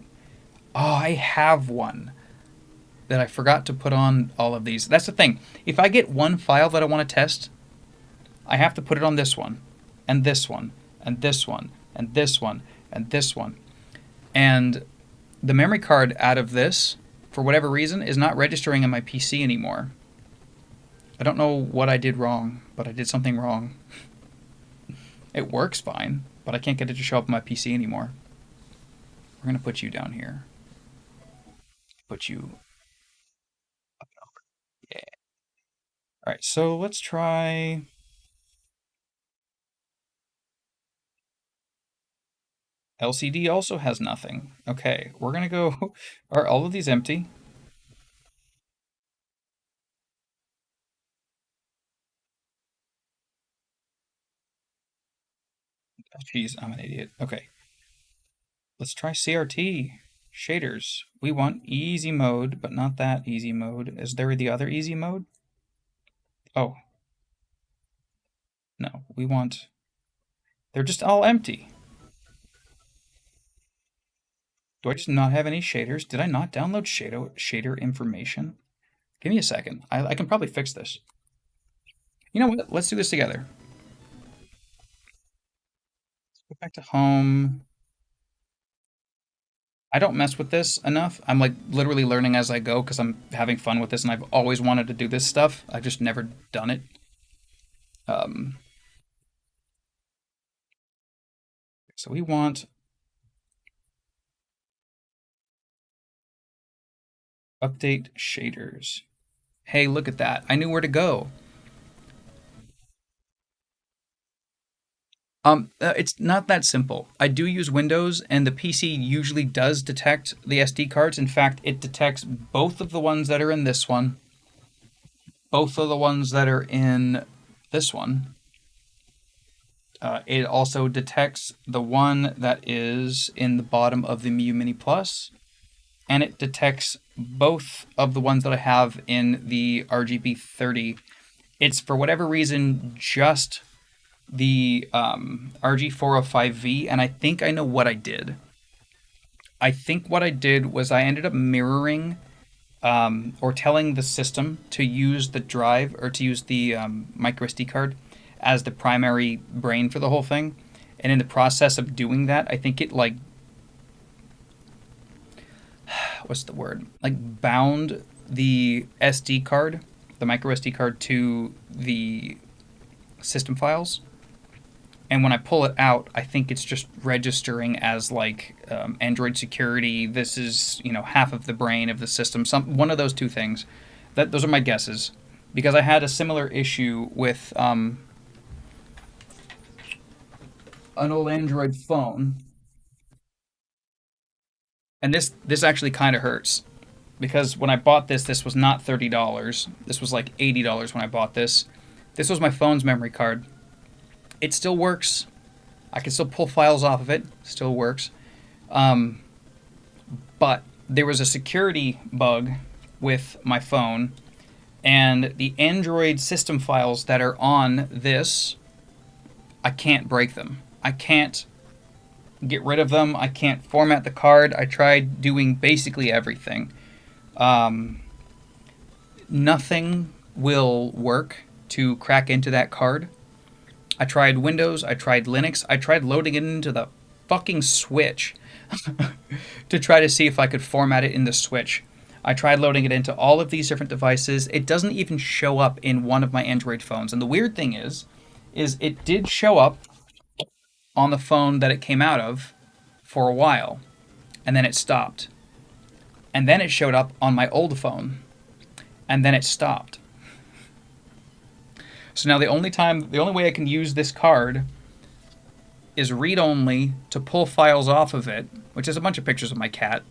Oh, I have one that I forgot to put on all of these. That's the thing. If I get one file that I want to test, I have to put it on this one, and this one, and this one, and this one, and this one. And the memory card out of this, for whatever reason, is not registering on my PC anymore. I don't know what I did wrong, but I did something wrong. It works fine, but I can't get it to show up on my PC anymore. We're going to put you down here. Put you up and over. Yeah. All right, so let's try... LCD also has nothing. Okay, we're going to go... Are all of these empty? Jeez, I'm an idiot. Okay. Let's try CRT. Shaders. We want easy mode, but not that easy mode. Is there the other easy mode? Oh. No, we want... They're just all empty. Do I just not have any shaders? Did I not download shader information? Give me a second. I can probably fix this. You know what? Let's do this together. Let's go back to home. I don't mess with this enough. I'm like literally learning as I go because I'm having fun with this and I've always wanted to do this stuff. I've just never done it. So we want update shaders. Hey, look at that. I knew where to go. It's not that simple. I do use Windows, and the PC usually does detect the SD cards. In fact, it detects both of the ones that are in this one, both of the ones that are in this one. It also detects the one that is in the bottom of the Mu Mini Plus, and it detects both of the ones that I have in the RGB30. It's, for whatever reason, just the RG405V, and I think I know what I did. I think what I did was I ended up mirroring or telling the system to use the drive or to use the micro SD card as the primary brain for the whole thing. And in the process of doing that, I think it like, what's the word? Like bound the SD card, the micro SD card, to the system files. And when I pull it out, I think it's just registering as like Android security. This is, you know, half of the brain of the system. One of those two things. Those are my guesses, because I had a similar issue with an old Android phone, and this actually kind of hurts, because when I bought this, this was not $30. This was like $80 when I bought this. This was my phone's memory card. It still works. I can still pull files off of it. Still works. But there was a security bug with my phone, and the Android system files that are on this, I can't break them. I can't get rid of them. I can't format the card. I tried doing basically everything. Nothing will work to crack into that card. I tried Windows, I tried Linux, I tried loading it into the fucking Switch to try to see if I could format it in the Switch. I tried loading it into all of these different devices. It doesn't even show up in one of my Android phones. And the weird thing is it did show up on the phone that it came out of for a while, and then it stopped. And then it showed up on my old phone. and then it stopped. So now the only way I can use this card is read only to pull files off of it, which is a bunch of pictures of my cat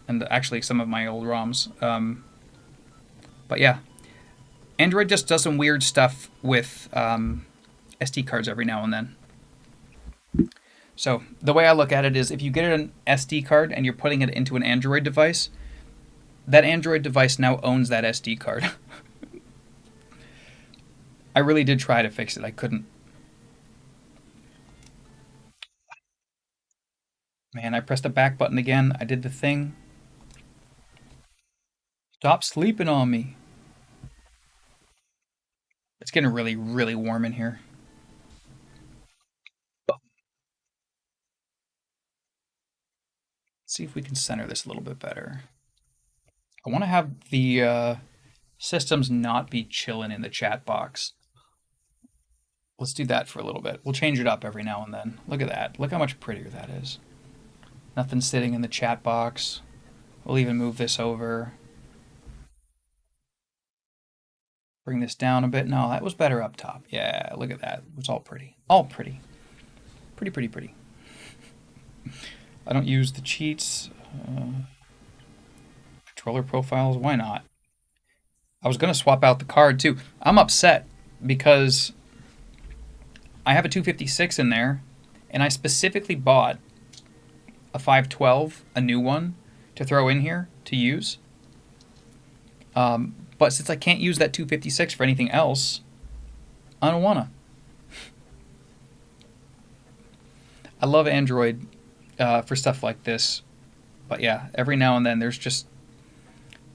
and actually some of my old ROMs. But yeah, Android just does some weird stuff with SD cards every now and then. So the way I look at it is if you get an SD card and you're putting it into an Android device, that Android device now owns that SD card. I really did try to fix it. I couldn't. Man, I pressed the back button again. I did the thing. Stop sleeping on me. It's getting really, really warm in here. Let's see if we can center this a little bit better. I want to have the systems not be chilling in the chat box. Let's do that for a little bit. We'll change it up every now and then. Look at that. Look how much prettier that is. Nothing sitting in the chat box. We'll even move this over. Bring this down a bit. No, that was better up top. Yeah, look at that. It's all pretty. All pretty. Pretty, pretty, pretty. I don't use the cheats. Controller profiles. Why not? I was going to swap out the card too. I'm upset because I have a 256 in there, and I specifically bought a 512, a new one, to throw in here to use. But since I can't use that 256 for anything else, I don't wanna. I love Android for stuff like this, but yeah, every now and then there's just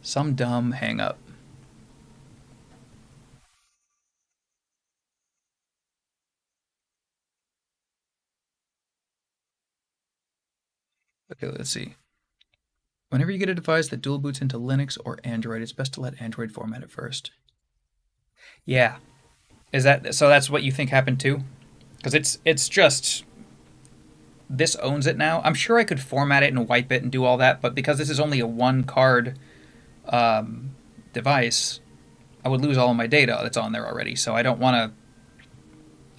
some dumb hang up. Okay, let's see. Whenever you get a device that dual boots into Linux or Android, it's best to let Android format it first. Yeah. Is that so? That's what you think happened too? Because it's just this owns it now. I'm sure I could format it and wipe it and do all that, but because this is only a one card device, I would lose all of my data that's on there already. So I don't want to.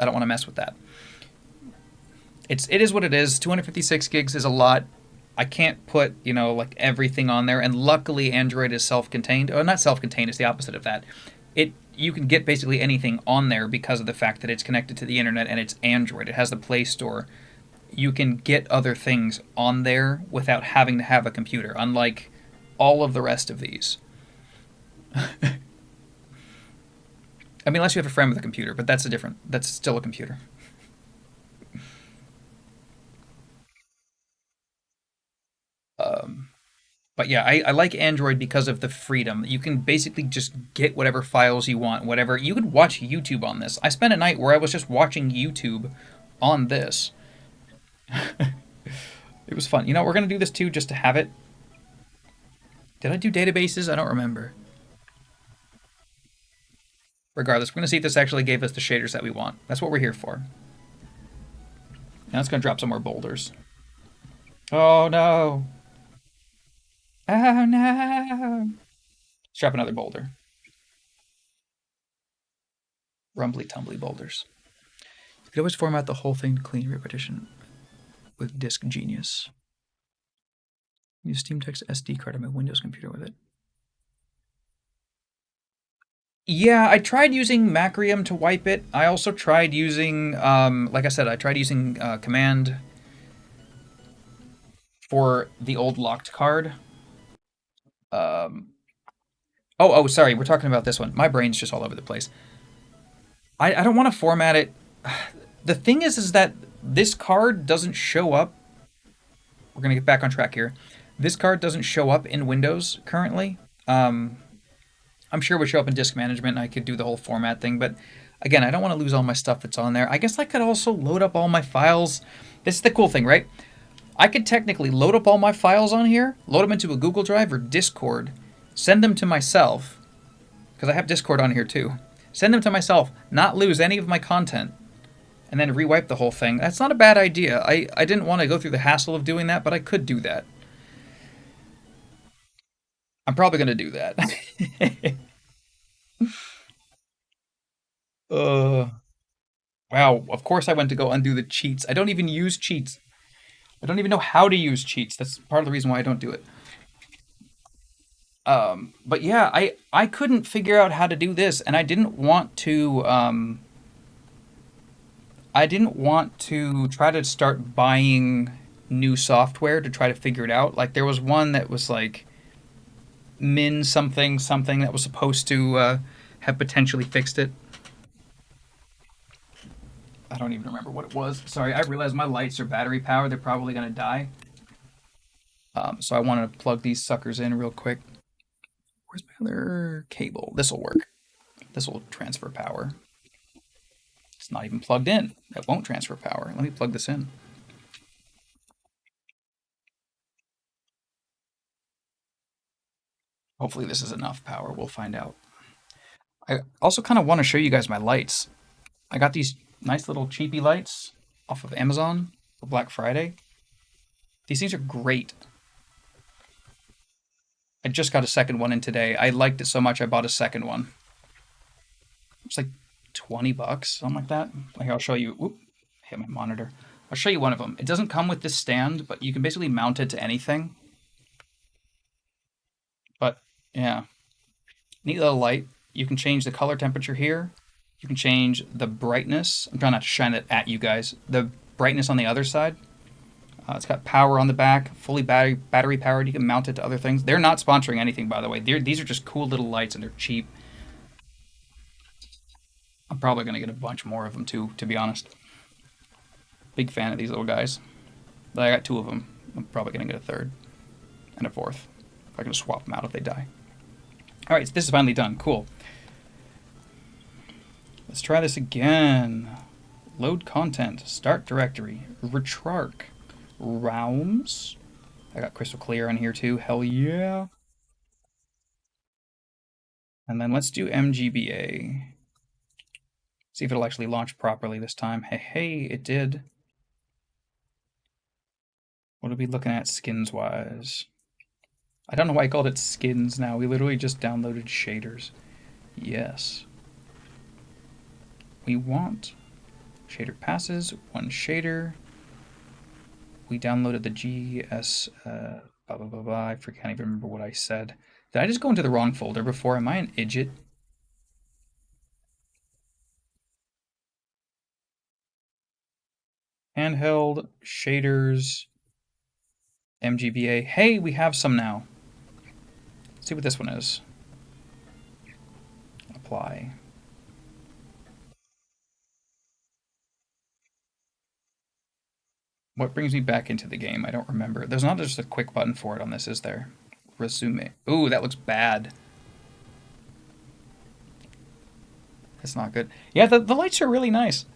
I don't want to mess with that. It is what it is. 256 gigs is a lot. I can't put, like everything on there. And luckily Android is self-contained. Or not self-contained, it's the opposite of that. You can get basically anything on there because of the fact that it's connected to the internet and it's Android. It has the Play Store. You can get other things on there without having to have a computer, unlike all of the rest of these. I mean, unless you have a friend with a computer, but that's still a computer. But yeah, I like Android because of the freedom. You can basically just get whatever files you want, whatever. You could watch YouTube on this. I spent a night where I was just watching YouTube on this. It was fun. We're going to do this too just to have it. Did I do databases? I don't remember. Regardless, we're going to see if this actually gave us the shaders that we want. That's what we're here for. Now it's going to drop some more boulders. Oh no. Oh no! Let's drop another boulder. Rumbly tumbly boulders. You could always format the whole thing to clean repetition with Disk Genius. Use SteamText SD card on my Windows computer with it. Yeah, I tried using Macrium to wipe it. I also tried using, like I said, I tried using Command for the old locked card. Sorry, we're talking about this one. My brain's just all over the place. I don't want to format it. The thing is that this card doesn't show up. We're going to get back on track here. This card doesn't show up in Windows currently. I'm sure it would show up in disk management and I could do the whole format thing, but again, I don't want to lose all my stuff that's on there. I guess I could also load up all my files. This is the cool thing, right? I could technically load up all my files on here, load them into a Google Drive or Discord, send them to myself, because I have Discord on here too. Send them to myself, not lose any of my content, and then rewipe the whole thing. That's not a bad idea. I didn't want to go through the hassle of doing that, but I could do that. I'm probably gonna do that. uh, wow, of course I went to go undo the cheats. I don't even use cheats. I don't even know how to use cheats. That's part of the reason why I don't do it. But yeah, I couldn't figure out how to do this, and I didn't want to try to start buying new software to try to figure it out. Like there was one that was like min something something that was supposed to have potentially fixed it. I don't even remember what it was. Sorry, I realized my lights are battery powered. They're probably gonna die. So I wanted to plug these suckers in real quick. Where's my other cable? This will work. This will transfer power. It's not even plugged in. It won't transfer power. Let me plug this in. Hopefully this is enough power. We'll find out. I also kind of want to show you guys my lights. I got these nice little cheapy lights off of Amazon for Black Friday. These things are great. I just got a second one in today. I liked it so much I bought a second one. It's like 20 bucks, something like that. Like I'll show you. Whoop, hit my monitor. I'll show you one of them. It doesn't come with this stand, but you can basically mount it to anything. But yeah, neat little light. You can change the color temperature here. You can change the brightness. I'm trying not to shine it at you guys. The brightness on the other side. It's got power on the back, fully battery powered. You can mount it to other things. They're not sponsoring anything, by the way. These are just cool little lights, and they're cheap. I'm probably going to get a bunch more of them, too, to be honest. Big fan of these little guys. But I got two of them. I'm probably going to get a third and a fourth. I can just swap them out if they die. All right, so this is finally done. Cool. Let's try this again. Load content. Start directory. Retrarch. Realms. I got crystal clear on here too. Hell yeah. And then let's do MGBA. See if it'll actually launch properly this time. Hey, it did. What are we looking at skins wise? I don't know why I called it skins now. We literally just downloaded shaders. Yes. We want shader passes, one shader. We downloaded the GS, blah, blah, blah, blah. I can't even remember what I said. Did I just go into the wrong folder before? Am I an idiot? Handheld, shaders, MGBA. Hey, we have some now. Let's see what this one is. Apply. What brings me back into the game? I don't remember. There's not just a quick button for it on this, is there? Resume. Ooh, that looks bad. That's not good. Yeah, the lights are really nice.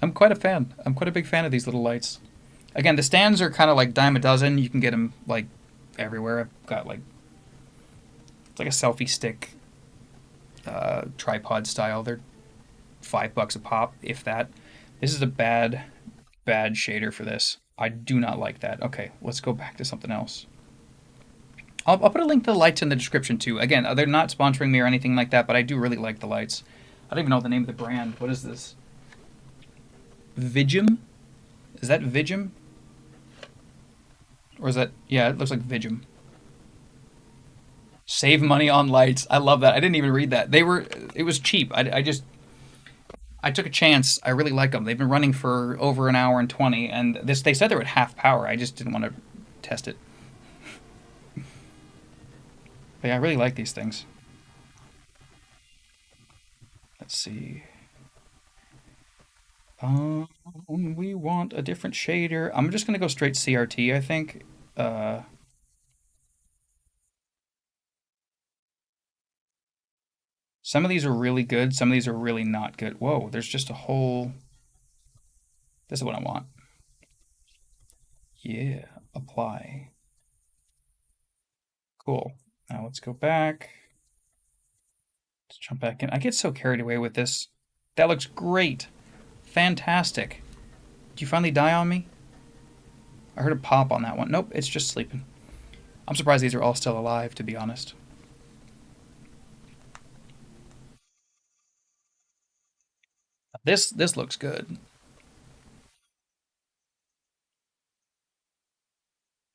I'm quite a fan. I'm quite a big fan of these little lights. Again, the stands are kind of like dime a dozen. You can get them like everywhere. I've got like it's like a selfie stick tripod style. They're $5 a pop, if that. This is a bad shader for this. I do not like that. Okay, let's go back to something else. I'll put a link to the lights in the description too. Again, they're not sponsoring me or anything like that, but I do really like the lights. I don't even know the name of the brand. What is this? Vigim? Is that Vigim? Or is that... Yeah, it looks like Vigim. Save money on lights. I love that. I didn't even read that. It was cheap. I took a chance. I really like them. They've been running for over an hour and 20, and they said they're at half power. I just didn't want to test it. But yeah, I really like these things. Let's see. We want a different shader. I'm just gonna go straight CRT, I think. Some of these are really good. Some of these are really not good. Whoa, there's just a whole... This is what I want. Yeah, apply. Cool. Now let's go back. Let's jump back in. I get so carried away with this. That looks great. Fantastic. Did you finally die on me? I heard a pop on that one. Nope, it's just sleeping. I'm surprised these are all still alive, to be honest. This looks good.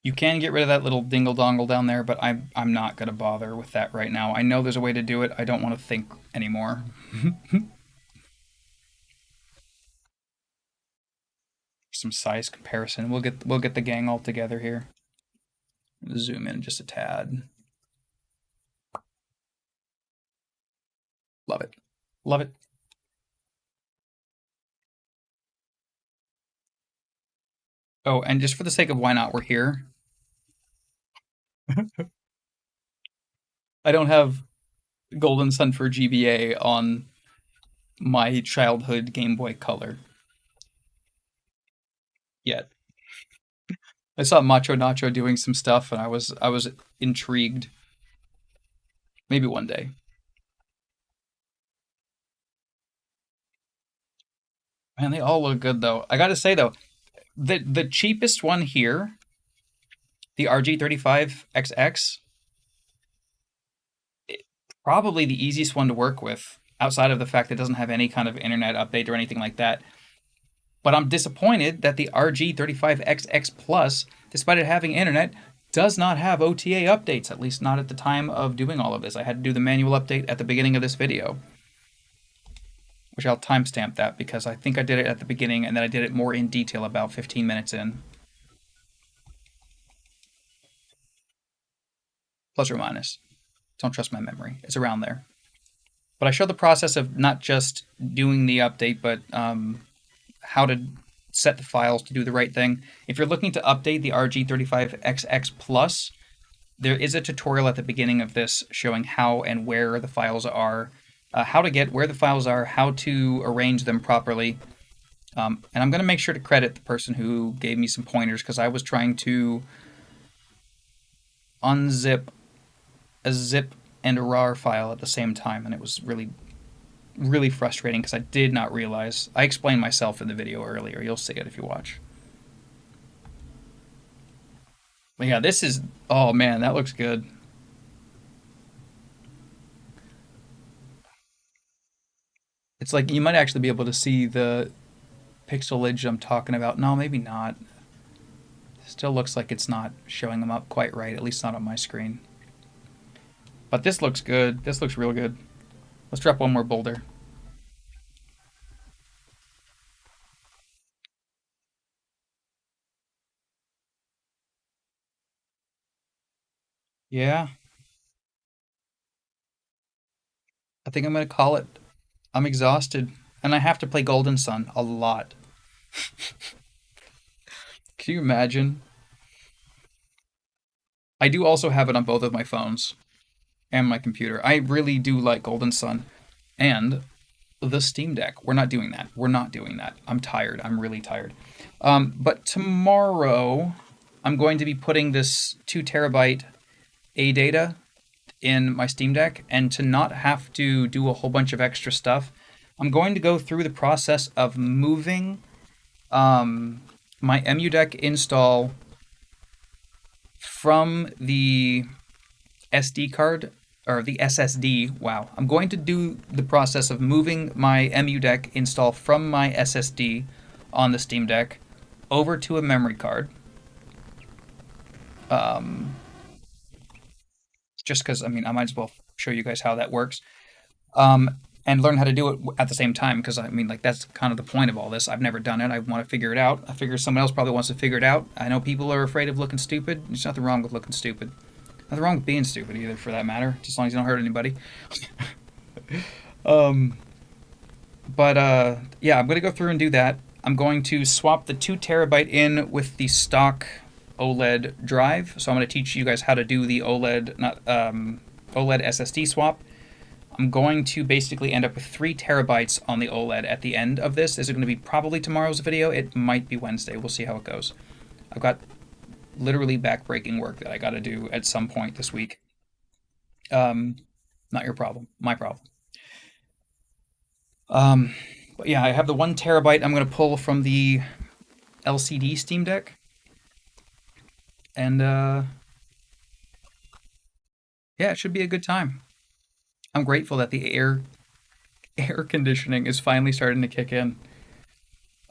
You can get rid of that little dingle dongle down there, but I'm not gonna bother with that right now. I know there's a way to do it. I don't want to think anymore. Some size comparison. We'll get the gang all together here. Zoom in just a tad. Love it. Love it. Oh, and just for the sake of why not, we're here. I don't have Golden Sun for GBA on my childhood Game Boy Color yet. I saw Macho Nacho doing some stuff, and I was intrigued. Maybe one day. Man, they all look good though. I gotta say though, the cheapest one here, the RG35XX, probably the easiest one to work with, outside of the fact that it doesn't have any kind of internet update or anything like that. But I'm disappointed that the RG35XX Plus, despite it having internet, does not have OTA updates, at least not at the time of doing all of this. I had to do the manual update at the beginning of this video, which I'll timestamp that because I think I did it at the beginning and then I did it more in detail about 15 minutes in. Plus or minus. Don't trust my memory. It's around there. But I showed the process of not just doing the update, but how to set the files to do the right thing. If you're looking to update the RG35XX Plus, there is a tutorial at the beginning of this showing how and where the files are, how to get where the files are, how to arrange them properly. And I'm going to make sure to credit the person who gave me some pointers because I was trying to unzip a zip and a RAR file at the same time, and it was really, really frustrating because I did not realize. I explained myself in the video earlier. You'll see it if you watch. But yeah, this is. Oh man, that looks good. It's like you might actually be able to see the pixelage I'm talking about. No, maybe not. Still looks like it's not showing them up quite right, at least not on my screen. But this looks good. This looks real good. Let's drop one more boulder. Yeah, I think I'm gonna call it. I'm exhausted, and I have to play Golden Sun a lot. Can you imagine? I do also have it on both of my phones and my computer. I really do like Golden Sun and the Steam Deck. We're not doing that. We're not doing that. I'm tired. I'm really tired. But tomorrow, I'm going to be putting this 2 terabyte A data in my Steam Deck, and to not have to do a whole bunch of extra stuff, I'm going to go through the process of moving my EmuDeck install from the SD card or the SSD. Wow. I'm going to do the process of moving my EmuDeck install from my SSD on the Steam Deck over to a memory card. Just because, I mean, I might as well show you guys how that works. And learn how to do it at the same time because, I mean, like, that's kind of the point of all this. I've never done it. I want to figure it out. I figure someone else probably wants to figure it out. I know people are afraid of looking stupid. There's nothing wrong with looking stupid. Nothing wrong with being stupid either, for that matter, just as long as you don't hurt anybody. um, but yeah, I'm going to go through and do that. I'm going to swap the 2 terabyte in with the stock OLED drive. So I'm going to teach you guys how to do the OLED, not OLED SSD swap. I'm going to basically end up with 3 terabytes on the OLED at the end of this. Is it going to be probably tomorrow's video? It might be Wednesday. We'll see how it goes. I've got literally back-breaking work that I got to do at some point this week. Not your problem, my problem. But yeah, I have the 1 terabyte I'm going to pull from the LCD Steam Deck. And Yeah, it should be a good time. I'm grateful that the air conditioning is finally starting to kick in.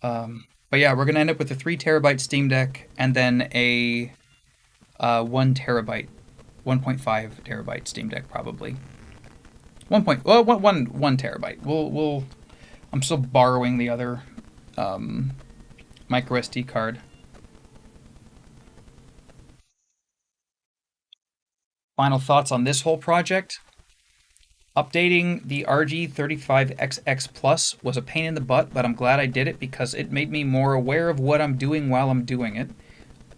But yeah, we're gonna end up with a 3 terabyte Steam Deck and then a 1 terabyte, 1.5 terabyte Steam Deck probably. One terabyte. We'll. I'm still borrowing the other um, micro SD card. Final thoughts on this whole project. Updating the RG35XX Plus was a pain in the butt, but I'm glad I did it because it made me more aware of what I'm doing while I'm doing it.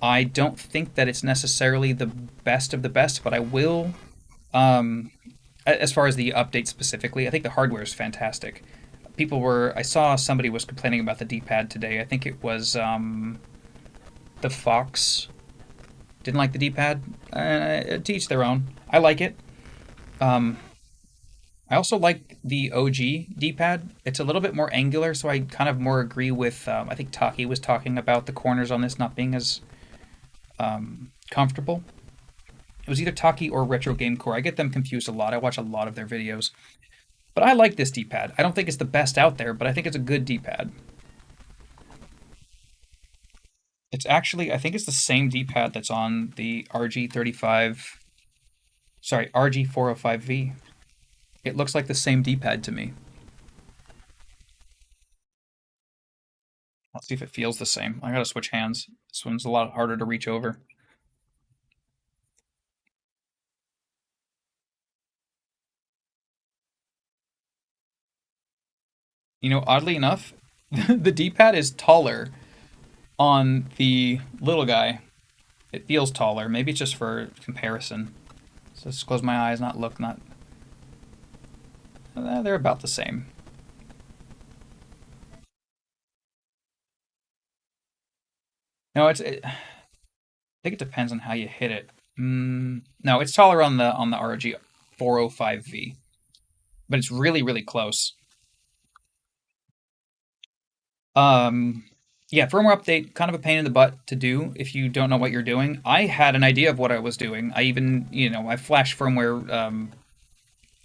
I don't think that it's necessarily the best of the best, but I will. Um, as far as the update specifically, I think the hardware is fantastic. I saw somebody was complaining about the D-pad today. I think it was the Fox didn't like the D-pad. To each their own. I like it. Um, I also like the OG D-pad. It's a little bit more angular, so I kind of more agree with. I think Taki was talking about the corners on this not being as comfortable. It was either Taki or Retro Game Core. I get them confused a lot. I watch a lot of their videos. But I like this D-pad. I don't think it's the best out there, but I think it's a good D-pad. It's actually, I think it's the same D-pad that's on the RG35, sorry, RG405V. It looks like the same D-pad to me. Let's see if it feels the same. I gotta switch hands. This one's a lot harder to reach over. You know, oddly enough, the D-pad is taller on the little guy. It feels taller. Maybe it's just for comparison. So let's close my eyes, not look, not. They're about the same. No, I think it depends on how you hit it. No, it's taller on the RG 405V, but it's really really close. Um, yeah, firmware update, kind of a pain in the butt to do if you don't know what you're doing. I had an idea of what I was doing. I even, I flashed firmware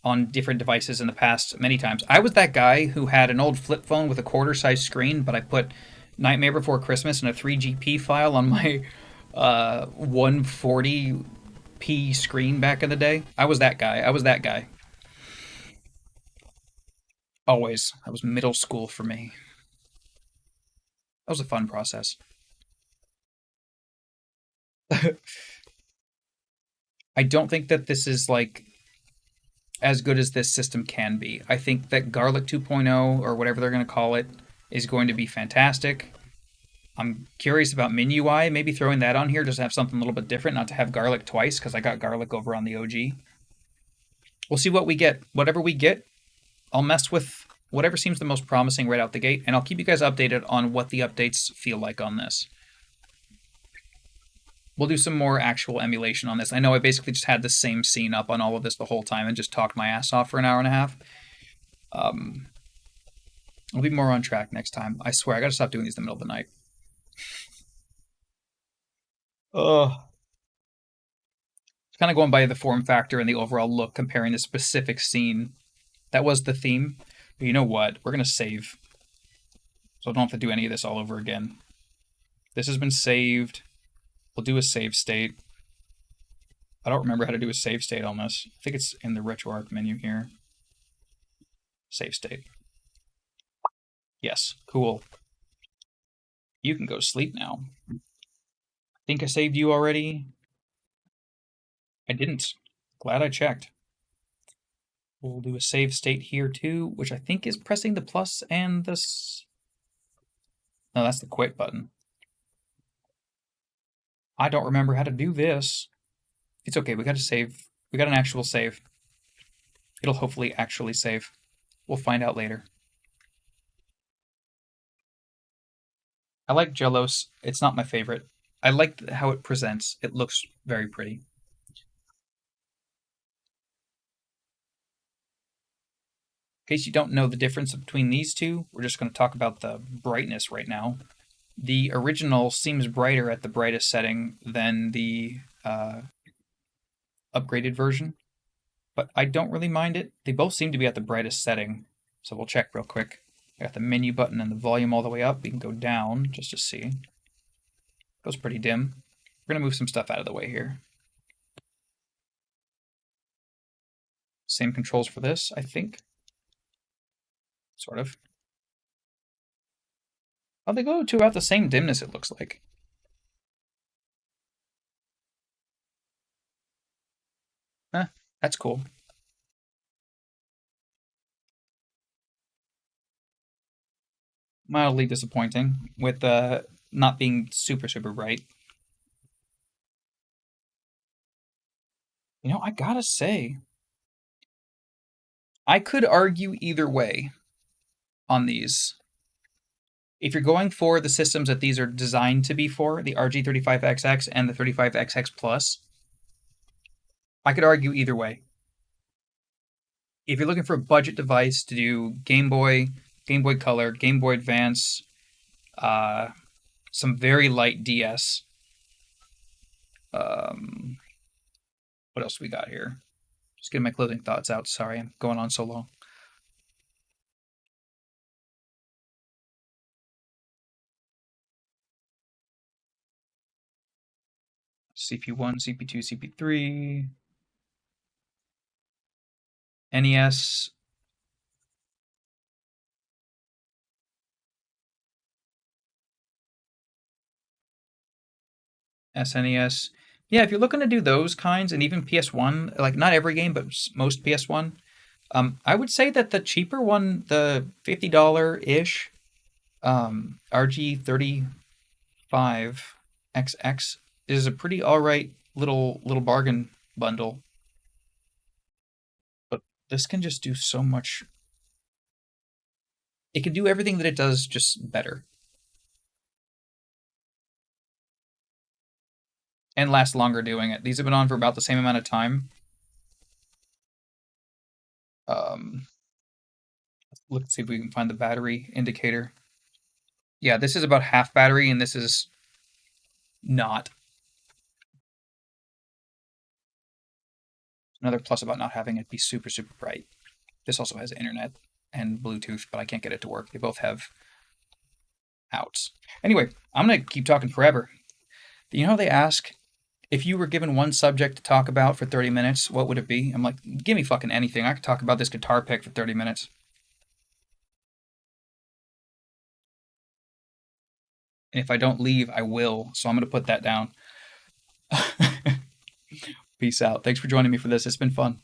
on different devices in the past many times. I was that guy who had an old flip phone with a quarter size screen, but I put Nightmare Before Christmas in a 3GP file on my 140p screen back in the day. I was that guy. I was that guy. Always. That was middle school for me. That was a fun process. I don't think that this is like as good as this system can be. I think that Garlic 2.0 or whatever they're going to call it is going to be fantastic. I'm curious about MinUI, maybe throwing that on here just to have something a little bit different, not to have Garlic twice because I got Garlic over on the OG. We'll see what we get. Whatever we get, I'll mess with whatever seems the most promising right out the gate, and I'll keep you guys updated on what the updates feel like on this. We'll do some more actual emulation on this. I know I basically just had the same scene up on all of this the whole time and just talked my ass off for an hour and a half. Um, I'll be more on track next time. I swear, I gotta stop doing these in the middle of the night. Ugh. Kind of going by the form factor and the overall look, comparing the specific scene. That was the theme. But you know what? We're going to save. So I don't have to do any of this all over again. This has been saved. We'll do a save state. I don't remember how to do a save state on this. I think it's in the RetroArch menu here. Save state. Yes, cool. You can go to sleep now. I think I saved you already. I didn't. Glad I checked. We'll do a save state here too, which I think is pressing the plus and this. No, that's the quit button. I don't remember how to do this. It's okay, we got to save. We got an actual save. It'll hopefully actually save. We'll find out later. I like Jellos. It's not my favorite. I like how it presents. It looks very pretty. In case you don't know the difference between these two, we're just going to talk about the brightness right now. The original seems brighter at the brightest setting than the upgraded version. but I don't really mind it. They both seem to be at the brightest setting, so we'll check real quick. I got the menu button and the volume all the way up. We can go down just to see. Goes pretty dim. We're gonna move some stuff out of the way here. Same controls for this, I think. Sort of. Oh, they go to about the same dimness, it looks like. That's cool. Mildly disappointing with not being super, super bright. You know, I gotta say, I could argue either way on these. If you're going for the systems that these are designed to be for, the RG35XX and the 35XX Plus, I could argue either way. If you're looking for a budget device to do Game Boy, Game Boy Color, Game Boy Advance, some very light DS. What else we got here? Just getting my closing thoughts out. Sorry, I'm going on so long. CP1, CP2, CP3, NES. SNES. Yeah, if you're looking to do those kinds, and even PS1, like not every game, but most PS1, I would say that the cheaper one, the $50-ish RG35XX, is a pretty alright little bargain bundle. But this can just do so much. It can do everything that it does, just better. And last longer doing it. These have been on for about the same amount of time. Let's see if we can find the battery indicator. Yeah, this is about half battery, and this is not. Another plus about not having it be super, super bright. This also has internet and Bluetooth, but I can't get it to work. They both have outs. Anyway, I'm going to keep talking forever. You know how they ask, if you were given one subject to talk about for 30 minutes, what would it be? I'm like, give me fucking anything. I could talk about this guitar pick for 30 minutes. And if I don't leave, I will. So I'm going to put that down. Peace out. Thanks for joining me for this. It's been fun.